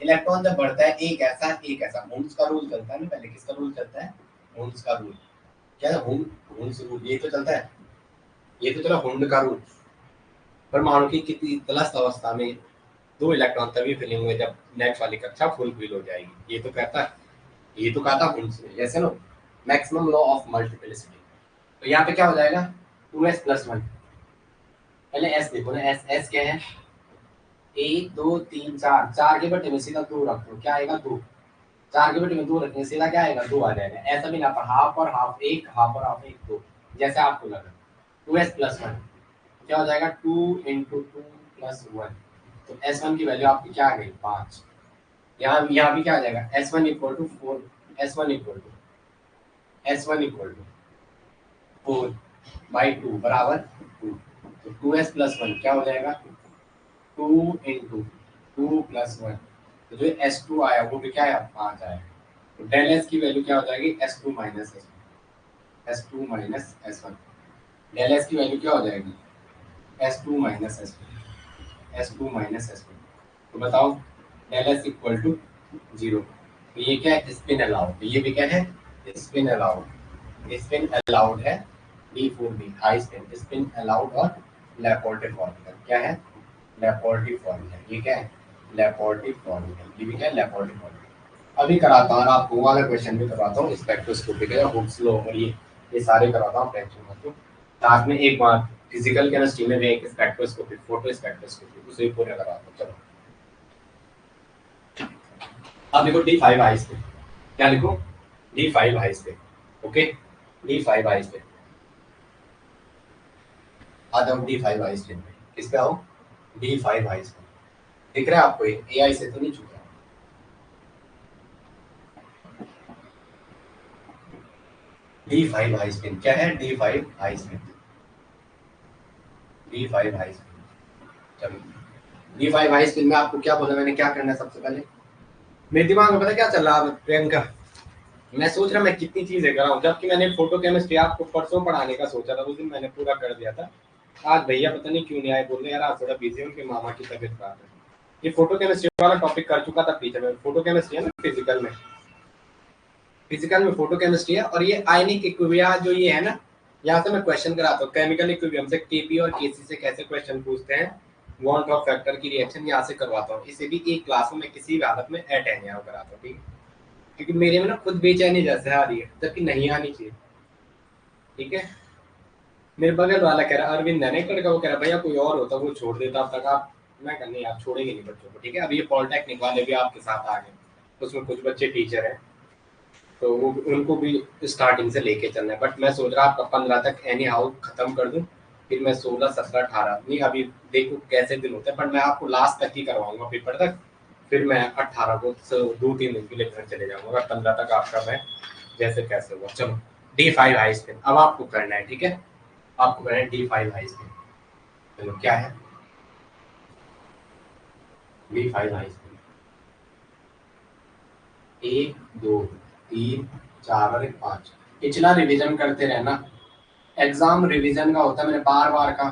इलेक्ट्रॉन जब बढ़ता है एक ऐसा हुंस का रूल चलता है ना. पहले किसका रूल चलता है, हुंस का रूल. क्या है हुंस रूल, ये तो चलता है, ये तो चला हुंड का रूल. परमाणु की कितनी तलस्त अवस्था में 2 इलेक्ट्रॉन तभी फिलिंग हुए जब नेक्स्ट वाली कक्षा फुल फिल हो जाएगी. ये तो कहता है, ये तो कहता हुंस ने, जैसे no maximum law of multiplicity. तो यहाँ पे क्या हो जाएगा, 2s + 1. पहले s देखो ना, s क्या है, 1 2 3 4, 4 के बटे में सीधा 2 रख दो, क्या आएगा 2. 4 के बेटे में 2 रखेंगे, सीधा क्या आएगा 2 आ जाएगा। ऐसा भी ना पर हाफ और हाफ 1, हाफ और हाफ 1 2, जैसे आपको लगा। 2s प्लस 1 क्या हो जाएगा 2 इंटू 2 प्लस 1, तो s1 की वैल्यू आपकी क्या आ गई 5। यहाँ भी क्या आ जाएगा s1 equal to 4, s1 equal to 4 by 2 बराबर 2, तो 2s प्लस 1 क्या हो जाएगा 2 इंटू 2 प्लस 1, तो जो s2 आया वो भी क्या आया 5 आया। तो डेल s की वैल्यू क्या हो जाएगी s2 minus s2 minus s1। Del s की वैल्यू क्या हो जाएगी s2 minus s2 minus s1। तो बताओ डेल s इक्वल टू 0। तो ये क्या है स्पिन अलाउड, ये भी क्या है स्पिन अलाउड, स्पिन अलाउड है D4D high spin, spin allowed और लेपोर्टे फॉर्मूला क्या है लेपोर्टे फॉर्मूला, ये क्या है लेपोर्टे फॉर्मूला, ये भी क्या है लेपोर्टे फॉर्मूला। अभी कराता हूँ आपको वाला क्वेश्चन भी करवाता हूँ स्पेक्ट्रोस्कोपी का, हुक्स लॉ और ये सारे कराता हूँ टेंशन मत लो। साथ में एक बार फिजिकल केमिस्ट्री में भी एक स्पेक्ट्रोस्कोपी फोटो स्पेक्ट्रोस्कोपी उसे भी पूरा कराता हूँ। चलो अब देखो D5 हाई स्पिन, क्या लिखो D5 high spin, okay D5 high spin. आ जाओ D5 हाई स्पिन में, किस पे आओ D5 हाई स्पिन। दिख रहा है आपको ये AI से तो नहीं छूटा। D5 हाई स्पिन क्या है D5 high spin, D5 high spin. चलो D5 हाई स्पिन में आपको क्या बोला मैंने, क्या करना है सबसे पहले। मेरे दिमाग में पता क्या चल रहा है प्रियंका, मैं सोच रहा मैं कितनी चीजें कर रहा हूँ, जबकि मैंने फोटो केमिस्ट्री आपको परसों पढ़ाने का सोचा था, उस दिन मैंने पूरा कर दिया था। आज भैया पता नहीं क्यों नहीं आए, बोल रहे यार आज थोड़ा बिजी है, उनके मामा की तबीयत खराब है। ये फोटो केमिस्ट्री वाला टॉपिक कर चुका था पीछे में, फोटो केमिस्ट्री है ना फिजिकल में फोटो केमिस्ट्री है। और ये आयनिक इक्विलिब्रियम जो ये है ना, यहाँ से मैं क्वेश्चन कराता हूँ केमिकल इक्विलिब्रियम से, केपी और केसी से कैसे क्वेश्चन पूछते हैं, वन ड्रॉप फैक्टर की रिएक्शन यहाँ से करवाता हूँ। इसे भी एक क्लास में किसी भी हालत में अटेंड यहाँ कराता हूँ, ठीक है, क्योंकि मेरे में ना खुद बेचैनी जैसे आ रही है, जबकि नहीं आनी चाहिए, ठीक है। मेरे बगल वाला कह रहा अरविंद है ना लड़का, वो कह रहा भैया कोई और होता वो छोड़ देता अब तक आप, मैं कहनी आप छोड़ेंगे नहीं बच्चों को, ठीक है। अब ये पॉलिटेक्निक वाले भी आपके साथ आ गए, उसमें कुछ बच्चे टीचर हैं तो वो उनको भी स्टार्टिंग से लेके चलना है। बट मैं सोच रहा आपका 15 तक एनी हाउ खत्म कर दूं, फिर मैं 16 17 18 नहीं अभी देखो कैसे दिन होते हैं, पर मैं आपको लास्ट तक ही करवाऊंगा पेपर तक, फिर मैं 18 को 2-3 दिन के लिए घर चले जाऊंगा, 15 तक आपका मैं जैसे कैसे हुआ। चलो D5 हाई स्पिन अब आपको करना है, ठीक है, आपको करना है D5 हाई स्पिन। चलो क्या है D5 हाई स्पिन, 1 2 3 4 और 5। पिछला रिवीजन करते रहना, एग्जाम रिवीजन का होता है, मैंने बार बार का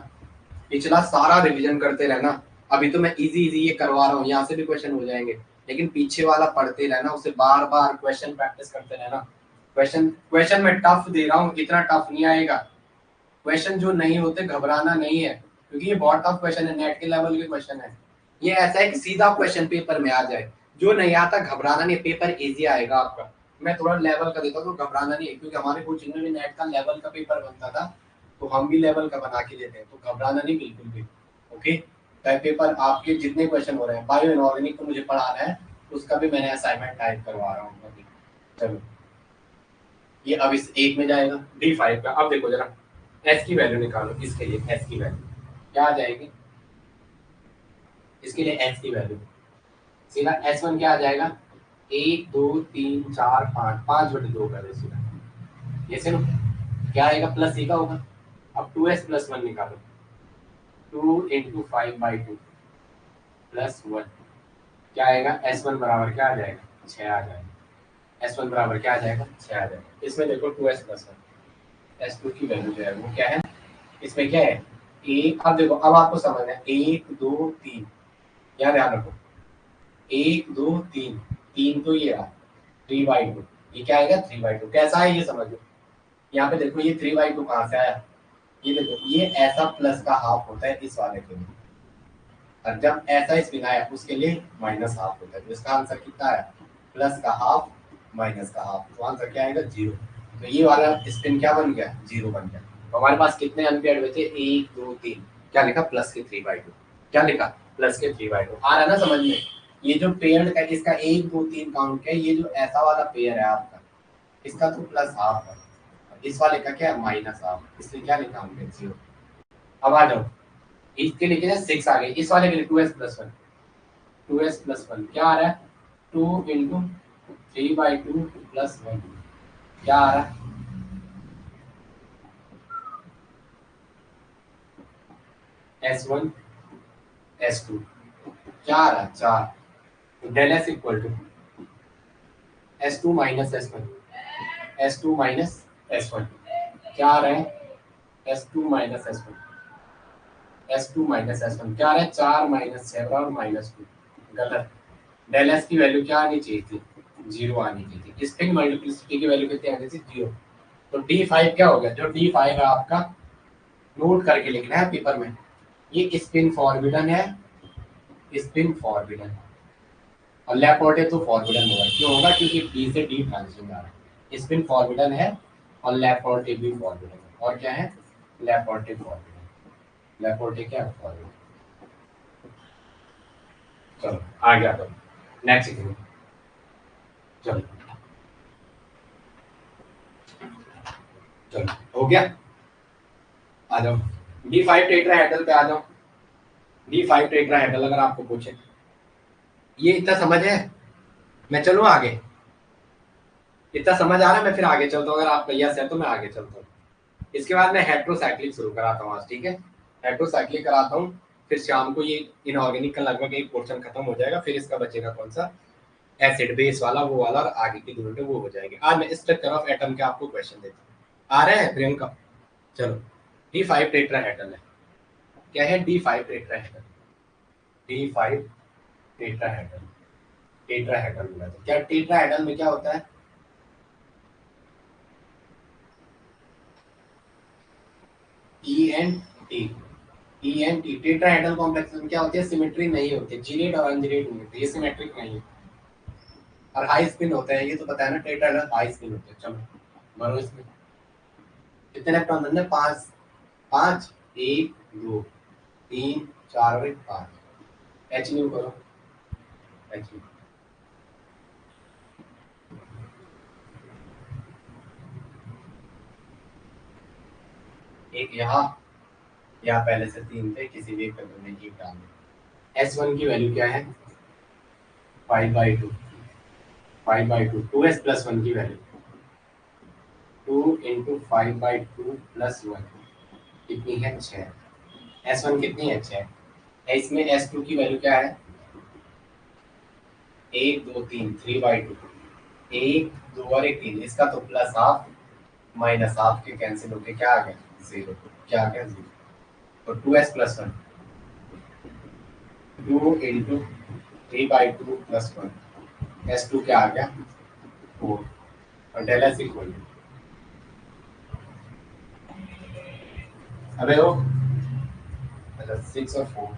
पिछला सारा रिवीजन करते रहना। अभी तो मैं इजी इजी ये करवा रहा हूँ, यहाँ से भी क्वेश्चन हो जाएंगे, लेकिन पीछे वाला पढ़ते रहना, उसे बार बार क्वेश्चन प्रैक्टिस करते रहना। क्वेश्चन क्वेश्चन में टफ दे रहा हूँ, इतना टफ नहीं आएगा। क्वेश्चन जो नहीं होते घबराना नहीं है, क्योंकि ये बहुत टफ क्वेश्चन है, नेट के लेवल के क्वेश्चन है। ये ऐसा है कि सीधा क्वेश्चन पेपर में आ जाए, जो नहीं आता घबराना नहीं, पेपर इजी आएगा आपका। मैं थोड़ा लेवल का देता हूँ तो घबराना नहीं है, क्योंकि हमारे कोचिंग में भी नेट का लेवल का पेपर बनता था, तो हम भी लेवल का बना के देते हैं, तो घबराना नहीं बिल्कुल भी, ओके। टाइप पेपर आपके जितने क्वेश्चन हो रहे हैं, बायो इनऑर्गेनिक तो मुझे पढ़ाना है, उसका भी मैंने असाइनमेंट टाइप करवा रहा हूँ अभी। चलो ये अब इस एक में जाएगा D5 का। अब देखो जरा S की वैल्यू निकालो, इसके लिए S की वैल्यू क्या आ जाएगी, इसके लिए S की वैल्यू सीधा S1 क्या आ जाएगा 1 2 3 4 5, 5/2 कर दे सीधा, ये से क्या आएगा प्लस E का होगा। अब 2S प्लस 1 निकालो, 2 इंटू 5/2 प्लस 1 क्या आएगा, S1 बराबर क्या आ जाएगा 6 आ जाएगा, S1 बराबर क्या आ जाएगा 6 आ जाएगा। इसमें देखो 2S प्लस 1, S2 की वैल्यू जो है वो क्या है, इसमें क्या है एक। अब देखो अब आपको समझना है 1 2 3, क्या ध्यान रखो 1 2 3, 3 तो ये रहा 3/2, ये क्या आएगा 3/2, कैसा है ये समझो। यहाँ पे देखो ये 3/2 कहाँ से आया, ये देखो ये ऐसा प्लस का हाफ होता है इस वाले के लिए, और जब ऐसा स्पिन आया उसके लिए माइनस हाफ होता है, तो इसका आंसर कितना आया प्लस का हाफ माइनस का हाफ, तो आंसर क्या आएगा 0। तो ये वाला स्पिन क्या बन गया 0 बन गया। तो हमारे पास कितने अनपेयर्ड बचे 1 2 3, क्या लिखा प्लस के 3/2, क्या लिखा प्लस के 3/2, आ रहा है ना समझ में। ये जो पेयर है इसका 1 2 3 काउंट है, ये जो ऐसा वाला पेयर है आपका इसका तो प्लस हाफ है, इस वाले का क्या है माइनस हाफ, इसलिए क्या लिखा हमने 0। अब आ जाओ इसके लिए क्या 6 आ गए, इस वाले के लिए 2s+1, 2s+1 क्या आ रहा है 2 इंटू 3/2 प्लस 1 क्या आ रहा है s1 s2 क्या आ रहा है 4, del S equal to s2 minus s1, s2 minus s1 क्या आ रहा है s2 minus s1, s2 minus s1 क्या आ रहा है 4 माइनस 7 और -2 गलत, डेल एस की वैल्यू क्या आनी चाहिए थी 0 आनी चाहिए थी, स्ट्रिंग मल्टीप्लिसिटी की वैल्यू कितनी आनी थी 0। तो D5 क्या हो गया, जो D5 है आपका नोट करके लिखना है पेपर में, ये स्पिन फॉरबिडन है, स्पिन फॉरबिडन है, और लैपोर्टे तो फॉरबिडन होगा, क्यों होगा क्योंकि डी से डी ट्रांजिशन आ रहा है, स्पिन फॉरबिडन है और लैपोर्टे भी फॉरबिडन है, और क्या है लैपोर्टे फॉरबिडन, लैपोर्टे क्या है फॉरबिडन। चलो आ गया, तो नेक्स्ट सीखेंगे, चलो चलो हो गया, आ जाओ D5 टेट्राहेड्रल पे आ जाओ। D5 टेट्राहेड्रल अगर आपको पूछे, ये इतना समझ है, मैं चलूं आगे, इतना समझ आ रहा है, मैं फिर आगे चलता हूँ, अगर आप भैया से तो मैं आगे चलता हूँ। इसके बाद मैं हेट्रोसाइक्लिक शुरू कराता हूँ आज, ठीक है, हेट्रोसाइक्लिक कराता हूँ, फिर शाम को ये इनऑर्गेनिक का लगभग एक पोर्शन खत्म हो जाएगा, फिर इसका बचेगा कौन सा एसिड बेस वाला वो वाला, और आगे की यूनिट वो हो जाएगी। आज मैं स्ट्रक्चर ऑफ एटम के आपको क्वेश्चन देता हूँ, आ रहे हैं प्रियंका, चलो D5 टेट्राहेड्रल है, क्या है D5 tetrahedral, D5 tetrahedral, tetrahedral बोला था, क्या टेट्राहेड्रल में क्या होता है ENT, ENT टेट्राहेड्रल कॉम्प्लेक्स में क्या होती है सिमेट्री नहीं होती, जीरेट और अनजीरेट नहीं होती, ये सिमेट्रिक नहीं है, और हाई स्पिन होते हैं, ये तो पता है ना टेट्राहेड्रल हाई स्पिन होते हैं। चलो भरो इसमें कितने इलेक्ट्रॉन बनते हैं 5, 5 1 2 3 4 और 1 5, एच न्यू करो, एच न्यू एक यहाँ पहले से 3 थे, किसी भी एक पे तुमने जीप डाल दी। S1 की वैल्यू क्या है 5/2, 5/2 2s+1 की वैल्यू 2 इंटू 5/2 प्लस 1 कितनी है 6, S1 कितनी है 6, इसमें S2 की वैल्यू क्या है 1 2 3 3/2, 1 2 और 1 3, इसका तो प्लस हाफ माइनस हाफ के कैंसिल होके क्या आ गया 0, क्या आ गया 0, तो 2s+1 2 इंटू 3/2 प्लस 1, S2 क्या आ गया 4, और डेल एस इक्वल टू अबे वो मतलब 6 और 4,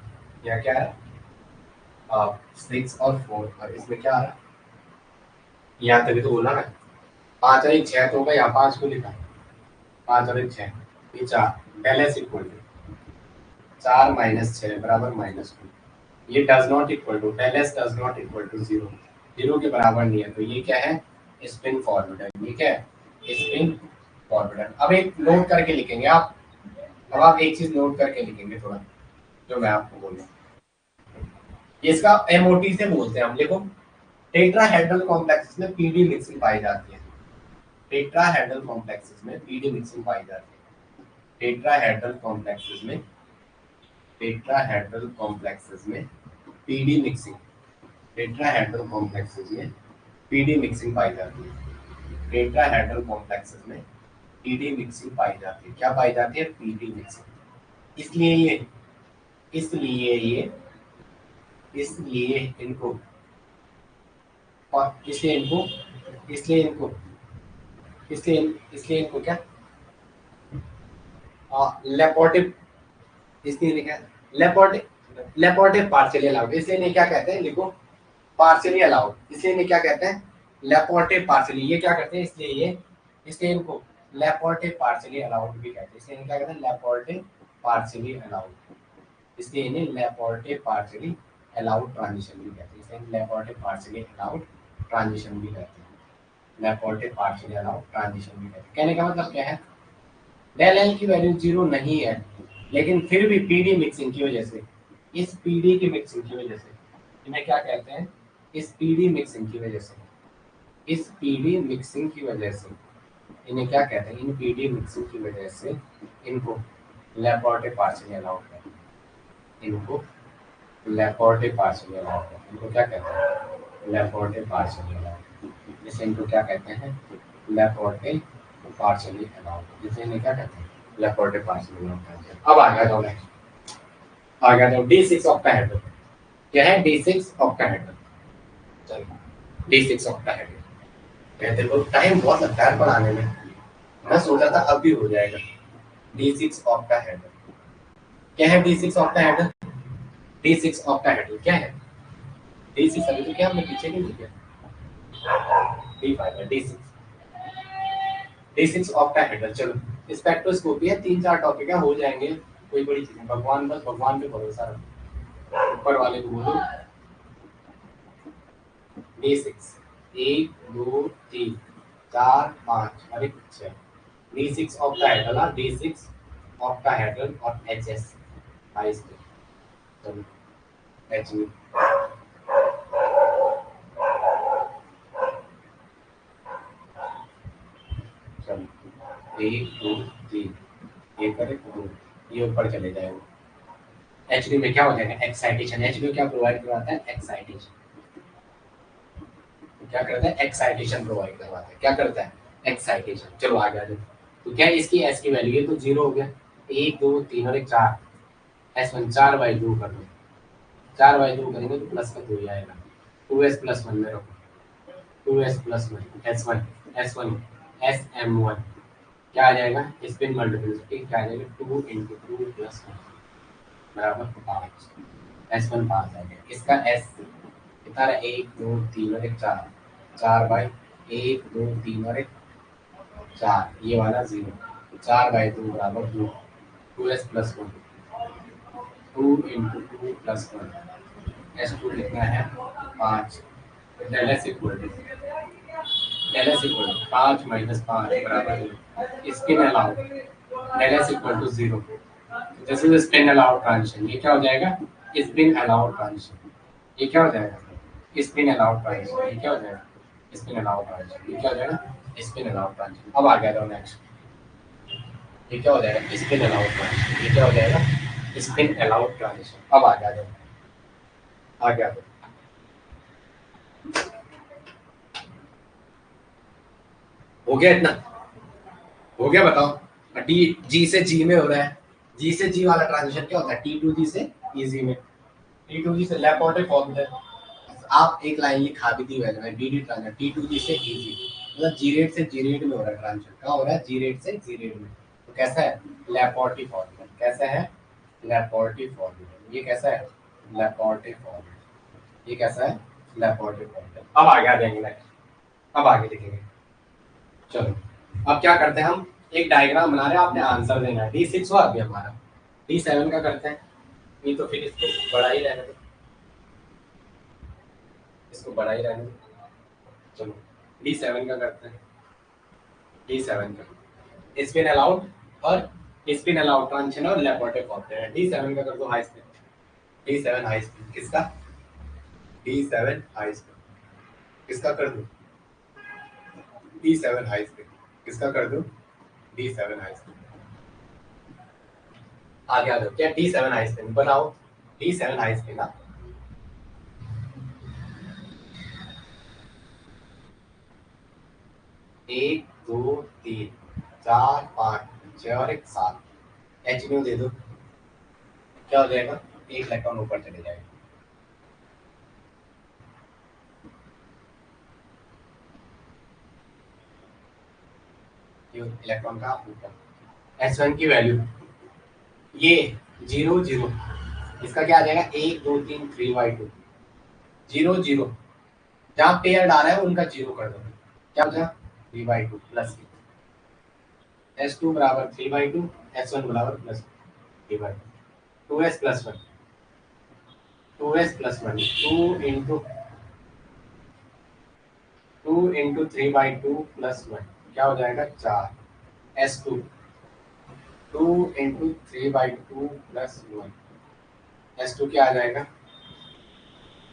यहाँ क्या है 6 और 4, और इसमें क्या आ रहा है यहाँ तभी तो बोला ना 5 और 1 6 तो होगा, यहाँ 5 को लिखा 5 और 1 6, ये 4, del S equal to 4 minus 6 बराबर -2, ये does not equal to del S does not equal to 0, 0 के बराबर नहीं है, तो ये क्या है स्पिन फॉरवर्डर, ये क्या है स्पिन फॉरवर्डर। अब एक नोट करके लिखेंगे आप, अब आप एक चीज नोट करके लिखेंगे थोड़ा, जो मैं आपको बोलूँ, इसका एमओटी से बोलते हैं हम, देखो टेट्राहेड्रल कॉम्प्लेक्सेस में पीडी मिक्सिंग पाई जाती है, टेट्राहेड्रल कॉम्प्लेक्सेस में पीडी मिक्सिंग पाई जाती है, टेट्राहेड्रल कॉम्प्लेक्सेस में, टेट्राहेड्रल कॉम्प्लेक्सेस में पीडी मिक्सिंग, टेट्राहेड्रल कॉम्प्लेक्सेस में पीडी मिक्सिंग पाई जाती है, टेट्राहेड्रल कॉम्प्लेक्सेस में पीडी मिक्सिंग पाई जाती है, क्या पाई जाती है पीडी मिक्सिंग, इसलिए ये इसलिए ये इसलिए इनको और इसलिए इनको इसलिए इनको क्या लेपोर्टिव, इसलिए लिखा है लेपोर्टिव पार्शियली अलाउड, इसलिए इन्हें क्या कहते हैं लिखो पार्शियली अलाउड, इसलिए इन्हें क्या कहते हैं लेपोर्टिव पार्शियली, ये क्या करते हैं इसलिए ये इसलिए इनको लेपोर्टिव पार्शियली अलाउड भी कहते हैं, इसलिए इन्हें क्या कहते हैं लेपोर्टिव पार्शियली अलाउड, इसलिए इन्हें लेपोर्टिव पार्शियली अलाउड ट्रांजिशन भी कहते हैं, इसे लैपोर्टे पार्शियली अलाउड ट्रांजिशन भी कहते हैं, लैपोर्टे पार्शियली अलाउड ट्रांजिशन भी कहते हैं। कहने का मतलब क्या है, डेल एल की वैल्यू 0 नहीं है, लेकिन फिर भी पीडी मिक्सिंग की वजह से, इस पीडी की मिक्सिंग की वजह से इन्हें क्या कहते हैं, इस पीडी मिक्सिंग की वजह से, इस पीडी मिक्सिंग की वजह से इन्हें क्या कहते हैं, इन पीडी मिक्सिंग की वजह से इनको लैपोर्टे पार्शियली अलाउड कहते हैं, इनको लैपोर्टे पार्शियली अलाउड कहते हैं, इनको क्या कहते हैं, लैपोर्टे पार्शियली अलाउड, जिसे इनको क्या कहते हैं, लैपोर्टे पार्शियली अलाउड, जिसे इन्हें क्या कहते हैं, लैपोर्टे पार्शियली अलाउड कहते हैं। अब आ गया जाओ नेक्स्ट, आ गया जाओ D6 ऑक्टाहेड्रल। क्या है D6 ऑक्टाहेड्रल, चलो D6 ऑक्टाहेड्रल कहते हैं, टाइम बहुत लगता है पढ़ाने में, मैं सोचा था अब भी हो जाएगा। D6 ऑक्टाहेड्रल क्या है, D6 ऑक्टाहेड्रल, D6 ऑक्टाहेड्रल क्या है, D6 अभी तो क्या हमने पीछे नहीं लिखा, D5 है, D6 ऑक्टाहेड्रल। चलो स्पेक्ट्रोस्कोपी है, 3-4 टॉपिक है, हो जाएंगे, कोई बड़ी चीज नहीं, भगवान बस भगवान पे भरोसा रखो, ऊपर वाले को बोलो। D6 1 2 3 4 5 और 6, D6 ऑक्टाहेड्रल, D6 ऑक्टाहेड्रल और HS हाई स्कूल, चलो H में चलो 1 2 3 ये करे 2, ये ऊपर चले जाएगा। एचडी में क्या हो जाएगा, एक्साइटेशन, एचडी क्या प्रोवाइड करवाता है, एक्साइटेशन, क्या करता है, एक्साइटेशन प्रोवाइड करवाता है, क्या करता है, एक्साइटेशन। चलो आगे आ जाओ, तो क्या इसकी एस की वैल्यू है तो 0 हो गया, 1 2 3 और 1 4, S1 4/2 कर दो, 4/2 करेंगे तो प्लस का 2 ही आएगा, 2s + 1 में रखो, 2s + 1 S1 SM1 क्या आ जाएगा, स्पिन मल्टीप्लिसिटी क्या आ जाएगा, 2 × 2 + 1 बराबर 5, S1 5 आ गया, इसका S कितना है, 1 2 3 और 1 4, 4/1 2 3 और 1 4, ये वाला 0, 4/2 बराबर 2, 2s + 1, 2 × 2 + 1, S2 कितना है 5, डेल S इक्वल टू 5 - 5 बराबर 0, spin allowed del S equal to 0, this is spin allowed transition, ये क्या हो जाएगा, स्पिन अलाउड ट्रांजिशन, ये क्या हो जाएगा, स्पिन अलाउड ट्रांजिशन, ये क्या हो जाएगा, स्पिन अलाउड ट्रांजिशन, ये क्या हो जाएगा, स्पिन अलाउड ट्रांजिशन। अब आ गया जाओ नेक्स्ट, ये क्या हो जाएगा, स्पिन अलाउड ट्रांजिशन, ये क्या हो जाएगा, स्पिन अलाउड ट्रांजिशन। अब आ गया जाओ, आ गया जाओ, हो गया इतना, हो गया बताओ, डी जी से जी में हो रहा है, जी से जी वाला ट्रांजिशन क्या होता है, टी टू जी से इजी में, टी टू जी से लैपोर्टे फॉर्मूला, आप एक लाइन लिखा भी दी वैल्यू है, डी ट्रांजिशन टी टू जी से इजी, मतलब जी रेट से जी रेट में हो रहा है ट्रांजिशन, क्या हो रहा है, जी रेट से जी रेट में, तो कैसा है, लैपोर्टे फॉर्मूला, कैसा है, लैपोर्टे फॉर्मूला, ये कैसा है, लैपोर्टे फॉर्मूला, ये कैसा है, लैपोर्टे फॉर्मूला। अब आगे आ जाएंगे नेक्स्ट, अब आगे लिखेंगे, चलो अब क्या करते हैं, हम एक डायग्राम बना रहे हैं, आपने आंसर देना है, D6 हुआ अभी हमारा, D7 का करते हैं, ये तो फिर इसको बड़ा ही रहने दो, इसको बड़ा ही रहने दो, चलो D7 का करते हैं, D7 का स्पिन अलाउड और स्पिन अलाउड ट्रांजिशन और लैपोर्टे फॉर्मूला, D7 का कर दो high spin, D7 high spin किसका, D7 हाई स्पिन किसका कर दो, D7 हाई स्पिन किसका कर दो, D7 हाई स्पिन। आगे आ जाओ, क्या D7 हाई स्पिन बनाओ, D7 हाई स्पिन, 1 2 3 4 5 6 और 1 7, एच न्यू दे दो, क्या हो जाएगा, एक इलेक्ट्रॉन ऊपर चले जाएगा, इलेक्ट्रॉन का ऊपर, S1 की वैल्यू ये 0 0, इसका क्या आ जाएगा, 1 2 3 3/2, 0 0, जहाँ पेयर आ रहा है उनका 0 कर दो, क्या हो जाएगा 3/2 प्लस S2 बराबर 3/2, S1 बराबर plus 3/2, 2s + 1, 2s plus 1 2 into 3/2 plus 1 क्या हो जाएगा 4 s2 2 इंटू 3/2 प्लस 1 s2 क्या आ जाएगा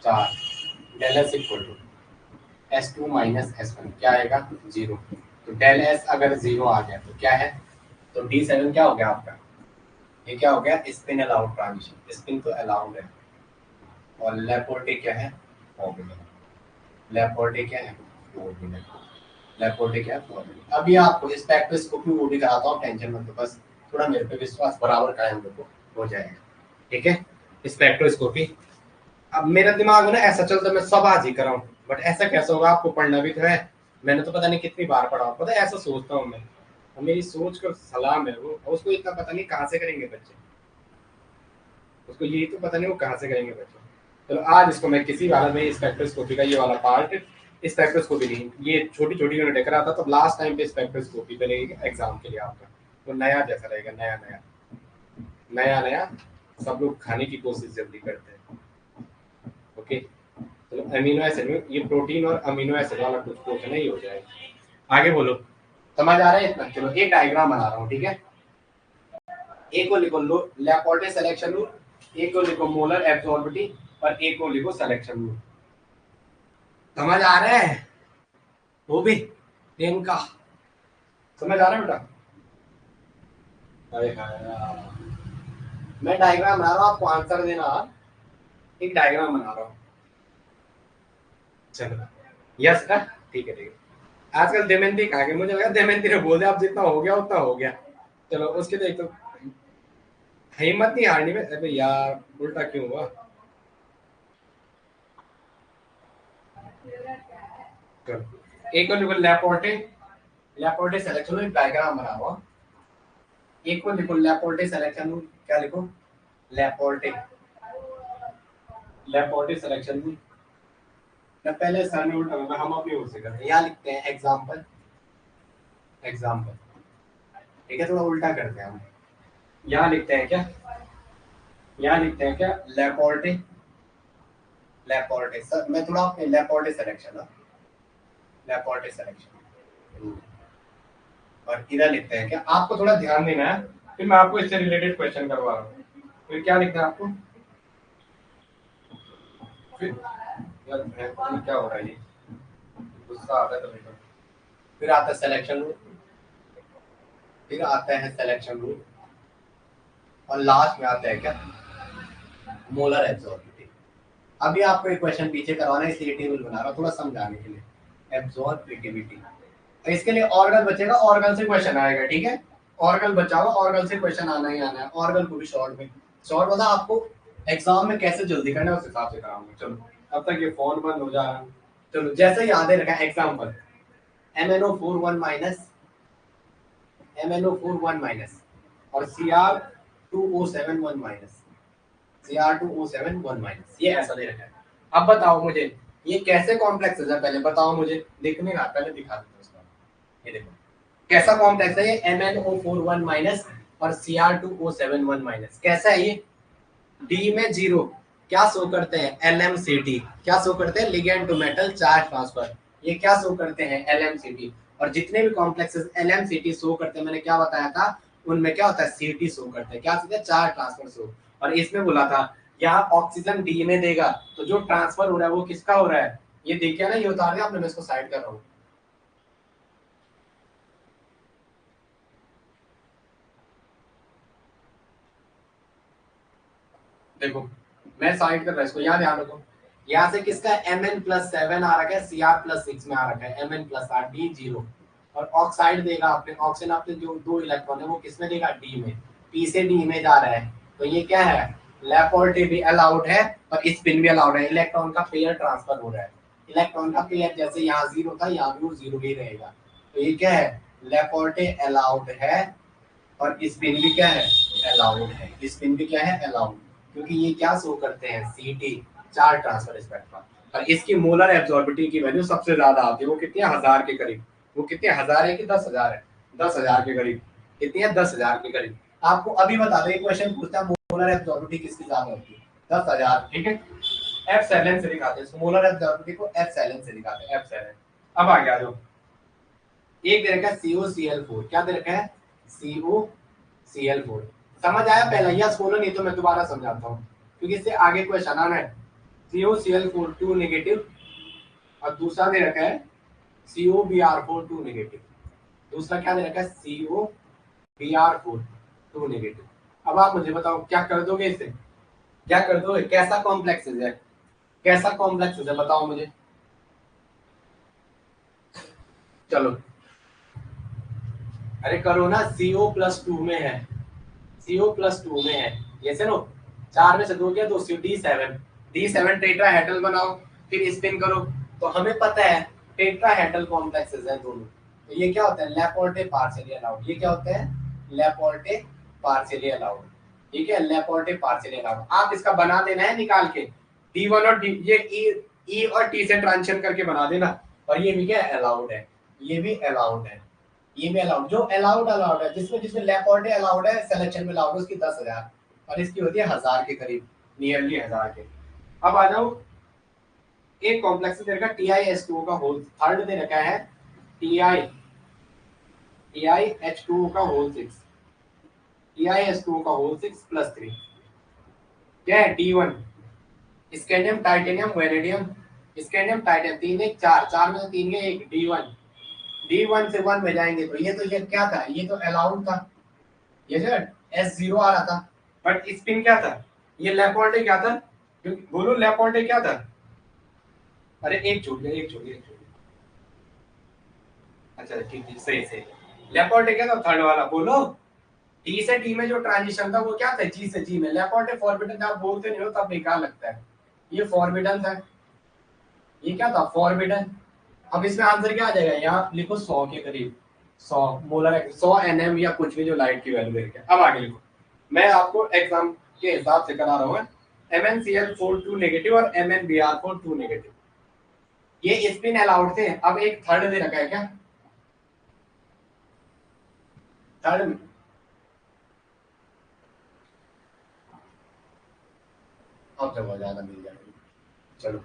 4 del S equal to S2 minus S1 क्या आएगा 0। तो डेल एस अगर 0 आ गया तो क्या है, तो D7 क्या हो गया आपका, ये क्या हो गया स्पिन अलाउड ट्रांजिशन, स्पिन तो अलाउड है। और लेपोर्टे क्या है ऑर्बिटल, लेपोर्टे क्या है ऑर्बिटल, लेपोर्टे क्या है ऑर्बिटल। अभी आपको स्पेक्ट्रोस्कोपी वो भी कराता हूँ, टेंशन मत लो, बस थोड़ा मेरे पे विश्वास बराबर का है, मेरे को हो जाएगा ठीक है। स्पेक्ट्रोस्कोपी अब मेरा दिमाग है ना ऐसा चलता है मैं सब आज ही कराऊं, बट ऐसा कैसे होगा, आपको पढ़ना भी तो है। मैंने तो पता नहीं कितनी बार पढ़ा, पता है ऐसा सोचता हूँ मैं, और मेरी सोच का सलाम है वो, और उसको इतना पता नहीं कहाँ से करेंगे बच्चे, उसको यही तो पता नहीं वो कहाँ से करेंगे बच्चे। चलो आज इसको मैं किसी हालत में स्पेक्ट्रोस्कोपी का ये वाला पार्ट, स्पेक्ट्रोस्कोपी नहीं ये छोटी छोटी यूनिट करा था, तो लास्ट टाइम पे स्पेक्ट्रोस्कोपी करेगी एग्जाम के लिए आपका, तो नया जैसा रहेगा, नया नया नया नया, सब लोग खाने की कोशिश जल्दी करते हैं। ओके चलो अमीनो एसिड में ये प्रोटीन और अमीनो एसिड वाला कुछ क्वेश्चन ही हो जाएगा। आगे बोलो, समझ आ रहा है इतना। चलो एक डायग्राम बना रहा हूँ ठीक है, एक को लिखो लो लैपोर्टे सिलेक्शन रूल, एक को लिखो मोलर एब्जॉर्बिटी, और एक को लिखो सिलेक्शन रूल। समझ आ रहा है वो भी टेन का, समझ आ रहा है बेटा। अरे हाँ मैं डायग्राम बना रहा हूँ, आपको आंसर देना, एक डायग्राम बना रहा हूँ। चलो यस का ठीक है ठीक है। आजकल दमयंती कहा कि मुझे लगा दमयंती ने बोल दिया अब जितना हो गया उतना हो गया। चलो उसके लिए तो हिम्मत नहीं हारनी में, अरे यार उल्टा क्यों हुआ। चलो एक को लिखो लैपोर्टे, लैपोर्टे सिलेक्शन में डायग्राम बना हुआ, एक को लिखो लैपोर्टे सिलेक्शन में क्या लिखो लैपोर्टे, लैपोर्टे सिलेक्शन में मैं पहले सर ने उल्टा मैं हम अपनी ओर से करते हैं, यहाँ लिखते हैं एग्जाम्पल, एग्जाम्पल ठीक है, थोड़ा उल्टा करते हैं हम, यहाँ लिखते हैं क्या, यहाँ लिखते हैं क्या लैपोर्टे, लैपोर्टे सर मैं थोड़ा अपने लैपोर्टे सिलेक्शन है, लैपोर्टे सिलेक्शन, और इधर लिखते हैं क्या, आपको थोड़ा ध्यान देना है, फिर मैं आपको इससे रिलेटेड क्वेश्चन करवा रहा हूँ। फिर क्या लिखना है आपको, फिर यार क्या हो रहा है ये, गुस्सा आता है तो फिर आता है सिलेक्शन रूल, फिर आता है सिलेक्शन रूल, और लास्ट में आता है क्या मोलर एब्जॉर्बिटी। अभी आपको एक क्वेश्चन पीछे करवाना है इसलिए टेबल बना रहा हूँ थोड़ा समझाने के लिए, एब्जॉर्बिटिविटी। तो इसके लिए ऑर्गन बचेगा, ऑर्गन से क्वेश्चन आएगा ठीक है, ऑर्गन बचा हुआ, ऑर्गन से क्वेश्चन आना ही आना है, ऑर्गन को भी शॉर्ट में, शॉर्ट मतलब आपको एग्जाम में कैसे जल्दी करना है उस हिसाब से कराऊंगा। चलो अब तक ये फोन बंद हो जा रहा है। चलो जैसे याद है रखा example MnO4 1 minus, MnO4 1 minus और Cr2O7 1 माइनस, Cr2O7 1 माइनस, ये ऐसा दे रखा है। अब बताओ मुझे ये कैसे कॉम्प्लेक्स है, पहले बताओ मुझे, दिख नहीं रहा पहले दिखा देता हूँ उसका, ये देखो कैसा कॉम्प्लेक्स है ये MnO4 1 माइनस और Cr2O7 1 माइनस, कैसा है ये, डी में जीरो, क्या शो करते हैं LMCT, क्या शो करते हैं ligand to metal charge transfer, ये क्या शो करते हैं LMCT, और जितने भी कॉम्प्लेक्सेस LMCT शो करते हैं मैंने क्या बताया था उनमें क्या होता है CT शो करते हैं, क्या होता है चार्ज ट्रांसफर शो। और इसमें बोला था यहाँ ऑक्सीजन डी में देगा तो जो ट्रांसफर हो रहा है वो किसका हो रहा है, ये देखिए ना, ये उतार दिया आपने, मैं इसको साइड कर रहा हूँ। देखो मैं साइड कर रहा हूँ इसको, यहाँ ध्यान रखो, यहाँ से किसका Mn+7 आ रखा है, Cr+6 में आ रखा है, Mn+8 डी जीरो, और ऑक्साइड देगा आपने, ऑक्सीजन आपने जो 2 इलेक्ट्रॉन है वो किसमें देगा डी में, पी से डी में जा रहा है, तो ये क्या है लैपोर्टे भी अलाउड है और स्पिन भी अलाउड है, इलेक्ट्रॉन का पेयर ट्रांसफर हो रहा है, इलेक्ट्रॉन का पेयर जैसे यहाँ जीरो था यहाँ भी वो जीरो ही रहेगा, तो ये क्या है लैपोर्टे अलाउड है, और स्पिन भी क्या है अलाउड है, स्पिन भी क्या है अलाउड, क्योंकि ये क्या शो करते हैं सीटी चार ट्रांसफर स्पेक्ट्रा, और इसकी मोलर एब्जॉर्बिटी की वैल्यू सबसे ज्यादा आती है, वो कितनी है 1000 के करीब, वो कितने 1000 है कि 10,000 है, 10,000 के करीब, कितनी है 10,000 के करीब। आपको अभी बता दो, एक क्वेश्चन पूछता है मोलर एब्जॉर्बिटी किसकी ज्यादा होती है, 10,000, ठीक है। F7 से दिखाते हैं, स्मॉलर एब्जॉर्बिटी को F7 से दिखाते हैं, F7। अब आगे आ जाओ, एक दे रखा है COCl4, क्या दे रखा है COCl4। समझ आया पहला, या खोलो नहीं तो मैं दोबारा समझाता हूँ, क्योंकि इससे आगे क्वेश्चन आना है। COCl4 2 नेगेटिव, और दूसरा दे रखा है COBr4 2 नेगेटिव। दूसरा क्या दे रखा है COBr4 2 नेगेटिव। अब आप मुझे बताओ क्या कर दोगे इसे, क्या कर दोगे, कैसा कॉम्प्लेक्स है, कैसा कॉम्प्लेक्स है बताओ मुझे। चलो अरे करो ना, CO+2 में है, CO+2 में है, ये से नो 4 में से 2 गया, 2 D7, D7 टेट्राहेड्रल बनाओ, फिर स्पिन करो। तो हमें पता है टेट्राहेड्रल कॉम्प्लेक्सेस हैं दोनों। तो ये क्या होता है, लेपोर्टे पार्शियली अलाउड। ये क्या होते हैं, लेपोर्टे पार्शियली अलाउड, ठीक है, लेपोर्टे पार्शियली अलाउड। आप इसका बना देना है निकाल के, D1 और D, ये E और T से ट्रांजिशन करके बना देना। और ये भी क्या अलाउड है, ये भी अलाउड है, ये भी अलाउड। जो अलाउड अलाउड है, जिसमें जिसमें लेपोर्टे अलाउड है, सिलेक्शन में अलाउड है, उसकी 10,000, और इसकी होती है 1,000 के करीब, नियरली 1,000 के। अब आ जाओ, एक कॉम्प्लेक्स दे रखा है TiS2 का होल, थर्ड दे रखा है TiH2 का होल 6, TiS2 का होल 6 + 3, क्या है D1 scandium titanium vanadium, scandium titanium 3 1 4, 4 में से 3 गए 1, D1 से 1 में जाएंगे, तो ये क्या था, ये तो अलाउड था, ये जो S0 आ रहा था। बट स्पिन क्या था, ये लेपोर्टे क्या था, बोलो लेपोर्टे क्या था। अरे एक छूट गया, एक छूट गया, एक छूट गया। अच्छा ठीक ठीक, सही सही। लेपोर्टे क्या था, थर्ड वाला, बोलो। टी से टी में जो ट्रांजिशन था वो क्या था, जी से जी में। लेपोर्टे फॉरबिडन, आप बोलते नहीं हो तब बेकार लगता है, ये फॉरबिडन था, ये क्या था फॉरबिडन। अब इसमें आंसर क्या आ जाएगा, यहाँ लिखो 100 के करीब, 100 मोलर, 100 Nm या कुछ भी जो लाइट की वैल्यू देके। अब आगे लिखो, मैं आपको एग्जाम के हिसाब से करा रहा हूँ, MnCl4 2 नेगेटिव और MnBr4 2 नेगेटिव, ये स्पिन अलाउड थे। अब एक थर्ड दे रखा है, क्या थर्ड, अब जब हो जाएगा मिल जाएगा। चलो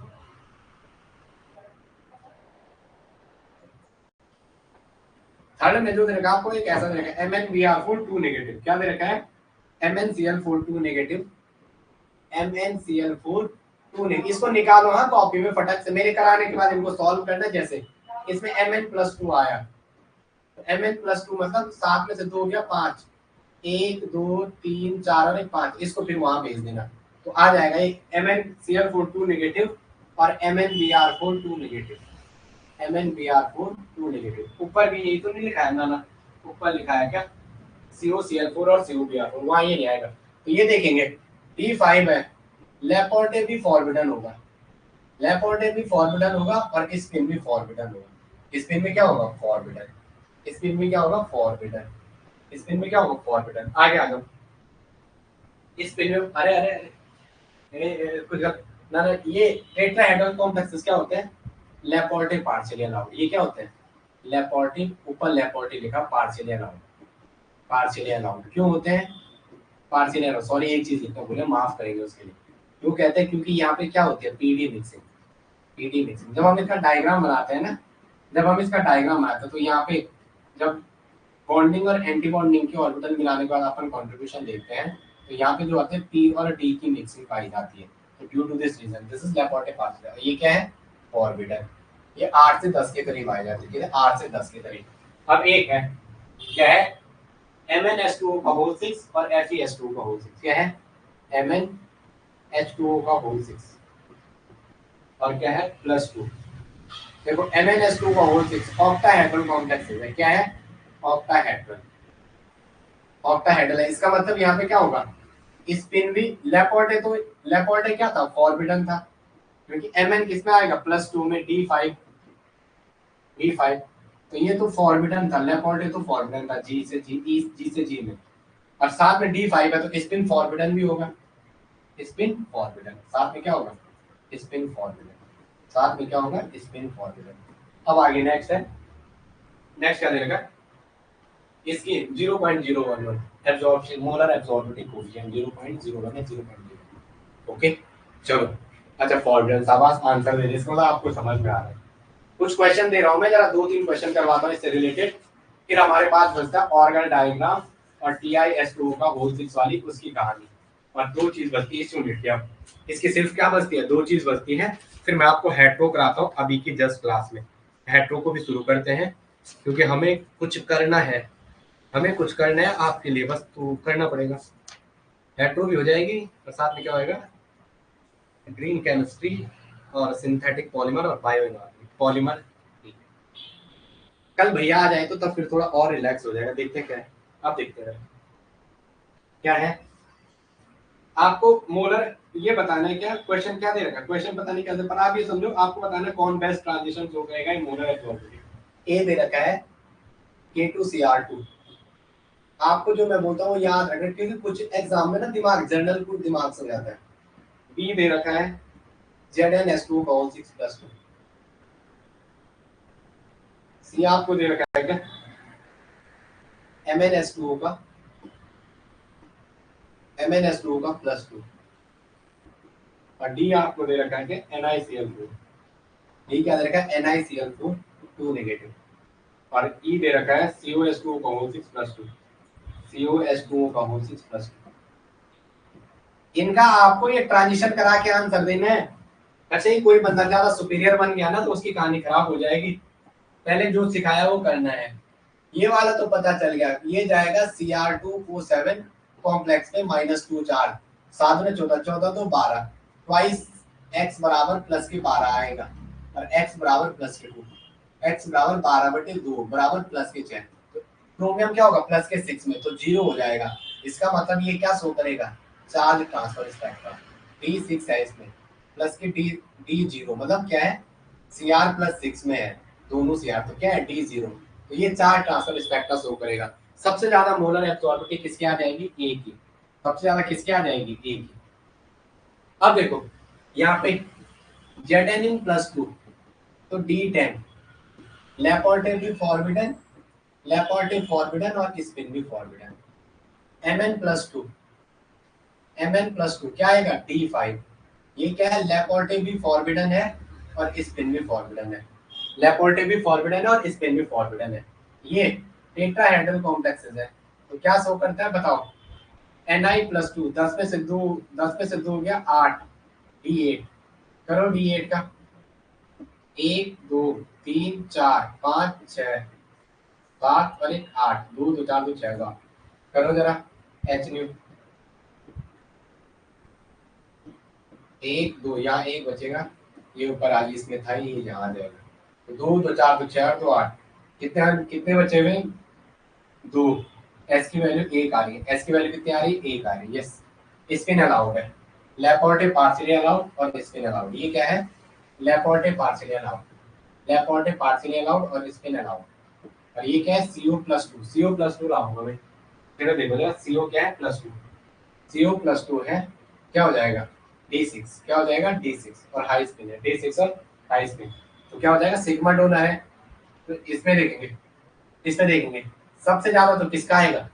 थर्ड में जो दे रखा है आपको, एक ऐसा दे रखा है MnBr4 2 नेगेटिव, क्या दे रखा है MnCl4 2 नेगेटिव, MnCl4 2 नेगेटिव। इसको निकालो हाँ कॉपी में फटक से, मेरे कराने के बाद इनको सॉल्व करना। जैसे इसमें Mn+2 आया, Mn+2 मतलब 7 में से 2 गया 5, 1 2 3 4 और एक 5, इसको फिर वहां भेज देना, तो आ जाएगा ये MnCl4 2 नेगेटिव और MnBr4 2 नेगेटिव, MnBr4 2 नेगेटिव। ऊपर भी यही तो नहीं लिखा है ना, ऊपर लिखा है क्या COCl4 और COBr4, वहां ये नहीं आएगा। तो ये देखेंगे D5 है, लेपोर्टे भी फॉरबिडन होगा, लेपोर्टे भी फॉरबिडन होगा, और स्पिन भी फॉरबिडन होगा। स्पिन में क्या होगा फॉरबिडन, स्पिन में क्या होगा फॉरबिडन, स्पिन में क्या होगा फॉरबिडन। आगे आ जाओ, स्पिन में अरे अरे अरे, कुछ ना ना, ये टेट्राहेड्रल कॉम्प्लेक्सेस क्या होते हैं, लेपोर्टे पार्शियली अलाउड। ये क्या होते हैं लेपोर्टे, ऊपर लेपोर्टे लिखा, पार्शियली अलाउड, पार्शियली अलाउड क्यों होते हैं, पार्शियली अलाउड, सॉरी एक चीज लिखना भूले, माफ करेंगे उसके लिए। क्यों कहते हैं, क्योंकि यहाँ पे क्या होती है पीडी मिक्सिंग, पीडी मिक्सिंग। जब हम इसका डायग्राम बनाते हैं ना, जब हम इसका डायग्राम बनाते हैं, तो यहाँ पे जब बॉन्डिंग और एंटी बॉन्डिंग के ऑर्बिटल मिलाने के बाद अपन कंट्रीब्यूशन देखते हैं, तो यहाँ पे जो आते हैं पी और डी की मिक्सिंग पाई जाती है। तो due to this reason this is Laporte partial. ये क्या है ऑर्बिटल, ये 8 से 10 के करीब आ जाती है, 8 से 10 के करीब। अब एक है क्या है MnH2O का होल 6 और FeS2O का होल 6, क्या है MnH2O का होल 6 और क्या है +2। देखो MnH2 का होल 6 ऑक्टाहेड्रल कॉम्प्लेक्स है, क्या है ऑक्टाहेड्रल, ऑक्टाहेड्रल है। इसका मतलब यहाँ पे क्या होगा, स्पिन भी लेपोर्टे, तो लेपोर्टे क्या था फॉरबिडन था, क्योंकि Mn किसमें आएगा +2 में, D5, D5, तो ये तो फॉरबिडन था, लेपोर्टे तो फॉरबिडन था जी से जी, जी से जी में, और साथ में D5 है तो स्पिन फॉरबिडन भी होगा, स्पिन फॉरबिडन साथ में क्या होगा स्पिन फॉरबिडन, साथ में क्या होगा स्पिन फॉरबिडन। अब आगे नेक्स्ट है, नेक्स्ट क्या देगा इसकी 0.011 एब्जॉर्प्शन, मोलर एब्जॉर्बिटी कोएफिशिएंट 0.01 है, 0.0 ओके चलो। अच्छा फॉरवर्ड शाबाश, आंसर दे इसका मतलब आपको समझ में आ रहा है। कुछ क्वेश्चन दे रहा हूं मैं, जरा 2-3 क्वेश्चन करवाता हूं इससे रिलेटेड, फिर हमारे पास बचता है ऑर्गन डायग्राम और TiS2 का होल 6 वाली उसकी कहानी, और 2 चीज बचती है इस यूनिट की। अब इसकी सिर्फ क्या बचती है, 2 चीज बचती है। फिर मैं आपको हेट्रो कराता हूँ अभी की जस्ट क्लास में। हेट्रो को भी शुरू करते हैं क्योंकि हमें कुछ करना है, हमें कुछ करना है आपके लिए, बस तो करना पड़ेगा। हेट्रो भी हो जाएगी और साथ में क्या होएगा, ग्रीन केमिस्ट्री और सिंथेटिक पॉलीमर और बायो इनऑर्गेनिक पॉलीमर। कल भैया आ जाए तो तब फिर थोड़ा और रिलैक्स हो जाएगा। देखते हैं क्या है, अब देखते हैं क्या है। आपको मोलर ये बताना है, क्या क्वेश्चन क्या दे रखा है, क्वेश्चन पता नहीं कैसे, पर आप ये समझो आपको बताना है कौन बेस्ट ट्रांजिशन शो करेगा इन मोलर एब्जॉर्बिटी। ए दे रखा है K2Cr2। आपको जो मैं बोलता हूँ याद रखना, क्योंकि कुछ एग्जाम में ना दिमाग जनरल कुछ दिमाग से हो जाता है। बी दे रखा है ZnS2 6+2। सी आपको दे रखा है क्या MnS2 का +2, और डी आपको दे रखा है कि NiCl4। डी क्या दे रखा है NiCl4 2 नेगेटिव, और ई दे रखा है COS2 6+2। इनका आपको ये ट्रांजिशन करा के आंसर देना है। अच्छा ही कोई बंदा ज्यादा सुपीरियर बन गया ना तो उसकी कहानी खराब हो जाएगी। पहले जो सिखाया वो करना है। ये वाला तो पता चल गया, ये जाएगा Cr2O7 कॉम्प्लेक्स में -2 चार्ज, 7 में 14, 14 तो 12, ट्वाइस x बराबर प्लस के 12 आएगा, और x बराबर प्लस के 2, x बराबर 12/2 बराबर प्लस के 6। तो क्रोमियम क्या होगा प्लस के 6 में, तो 0 हो जाएगा। इसका मतलब ये क्या शो करेगा, चार्ज ट्रांसफर स्पेक्ट्रम D6 है इसमें, प्लस के D0 मतलब क्या है, Cr+6 में है दोनों Cr, तो क्या है D0। तो ये 4 ट्रांसफर स्पेक्ट्रा शो करेगा। सबसे ज्यादा मोलर एब्जॉर्बिटी किसके आ जाएगी, ए की। सबसे ज्यादा किसके आ जाएगी, ए की। अब देखो यहाँ पे Zn+2 तो D10, लेपोर्टिव भी फॉरबिडन, लेपोर्टिव फॉरबिडन और स्पिन भी फॉरबिडन। Mn+2 क्या आएगा D5। ये क्या है, लेपोर्टिव भी फॉरबिडन है और स्पिन भी फॉरबिडन है। लेपोर्टिव भी फॉरबिडन है और स्पिन भी फॉरबिडन है। ये टेट्राहेड्रल कॉम्प्लेक्सेस है, तो क्या शो करता है बताओ, Ni+2 10 में से 2, 10 में से 2 हो गया 8, D8 करो, D8 का 1 2 3 4 5 6 7 और 1 8, 2 2 4 2 6 करो जरा H न्यू, 1 2 यहाँ 1 बचेगा, ये ऊपर आ इसमें था, ये यहाँ जाएगा, तो 2 2 4 2 6 2 8, कितने बचे हुए, 2। एस की वैल्यू 1 आ रही है, एस की वैल्यू कितनी आ रही है, 1 आ रही है। यस, स्पिन अलाउड है, लेपोर्टिव पार्शियली अलाउड और स्पिन अलाउड। ये क्या है, लेपोर्टिव पार्शियली अलाउड, लेपोर्टिव पार्शियली अलाउड और स्पिन अलाउड। और ये क्या है, CO+2, CO+2 लाऊंगा मैं, फिर देखो जरा CO क्या है +2, CO+2 है, क्या हो जाएगा D6, क्या हो जाएगा D6, और हाई स्पिन है D6 और हाई स्पिन, तो क्या हो जाएगा सिग्मा डोनर है। तो इसमें देखेंगे, इसमें देखेंगे सबसे ज्यादा तो किसका आएगा,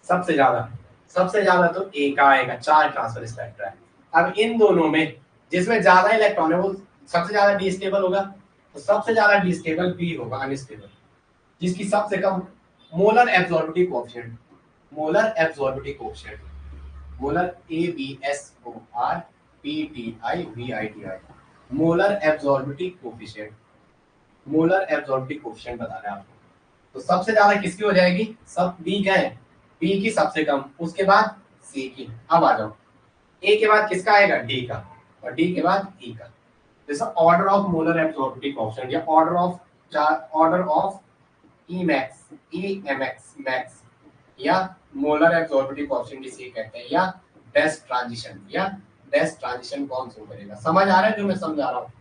सबसे ज्यादा तो ए का आएगा, 4 ट्रांसफर स्पेक्ट्रा है। अब इन दोनों में जिसमें ज्यादा इलेक्ट्रॉन है वो सबसे ज्यादा डी स्टेबल होगा, तो सबसे ज्यादा डी स्टेबल बी होगा, अनस्टेबल। जिसकी सबसे कम molar absorptivity coefficient, molar absorptivity coefficient, molar AbSOR molar absorptivity coefficient, molar absorptivity coefficient बताना है आपको। तो सबसे ज्यादा किसकी हो जाएगी, सब बी का है, बी की सबसे कम, उसके बाद सी की। अब आ जाओ, ए के बाद किसका आएगा, डी का, और डी के बाद ई का। जैसा order of molar absorptivity coefficient या order of E max, E MX max, या मोलर एब्जॉर्बिटी कोएफिशिएंट इसे कहते हैं, या बेस्ट ट्रांजिशन, या बेस्ट ट्रांजिशन कौन शो करेगा। समझ आ रहा है जो मैं समझा रहा हूँ,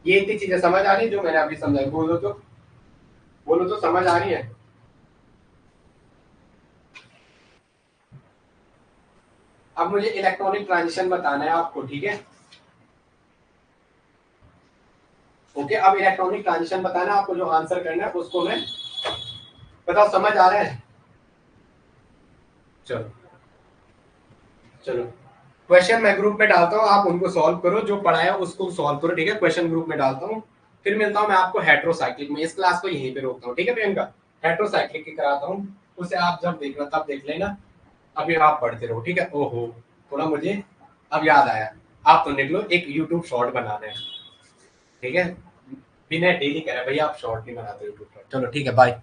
ये इतनी चीजें समझ आ रही है जो मैंने अभी समझाई, बोलो तो समझ आ रही है। अब मुझे इलेक्ट्रॉनिक ट्रांजिशन बताना है आपको, ठीक है। ओके, अब इलेक्ट्रॉनिक ट्रांजिशन बताना है आपको, जो आंसर करना है उसको मैं बताओ, समझ आ रहा है। चलो चलो क्वेश्चन मैं ग्रुप में डालता हूँ, आप उनको सॉल्व करो, जो पढ़ाया उसको सॉल्व करो, ठीक है। क्वेश्चन ग्रुप में डालता हूँ, फिर मिलता हूँ मैं आपको हेट्रोसाइक्लिक में। इस क्लास को यहीं पे रोकता हूँ, ठीक है प्रियंका। हेट्रोसाइक्लिक की कराता हूँ, उसे आप जब देखना तब देख लेना, अभी आप पढ़ते रहो, ठीक है। ओहो, थोड़ा मुझे अब याद आया, आप तो निकलो एक यूट्यूब शॉर्ट बना रहे हैं, ठीक है। विनय डेली कह रहा है भैया आप शॉर्ट नहीं बनाते यूट्यूब पर। चलो ठीक है, बाय।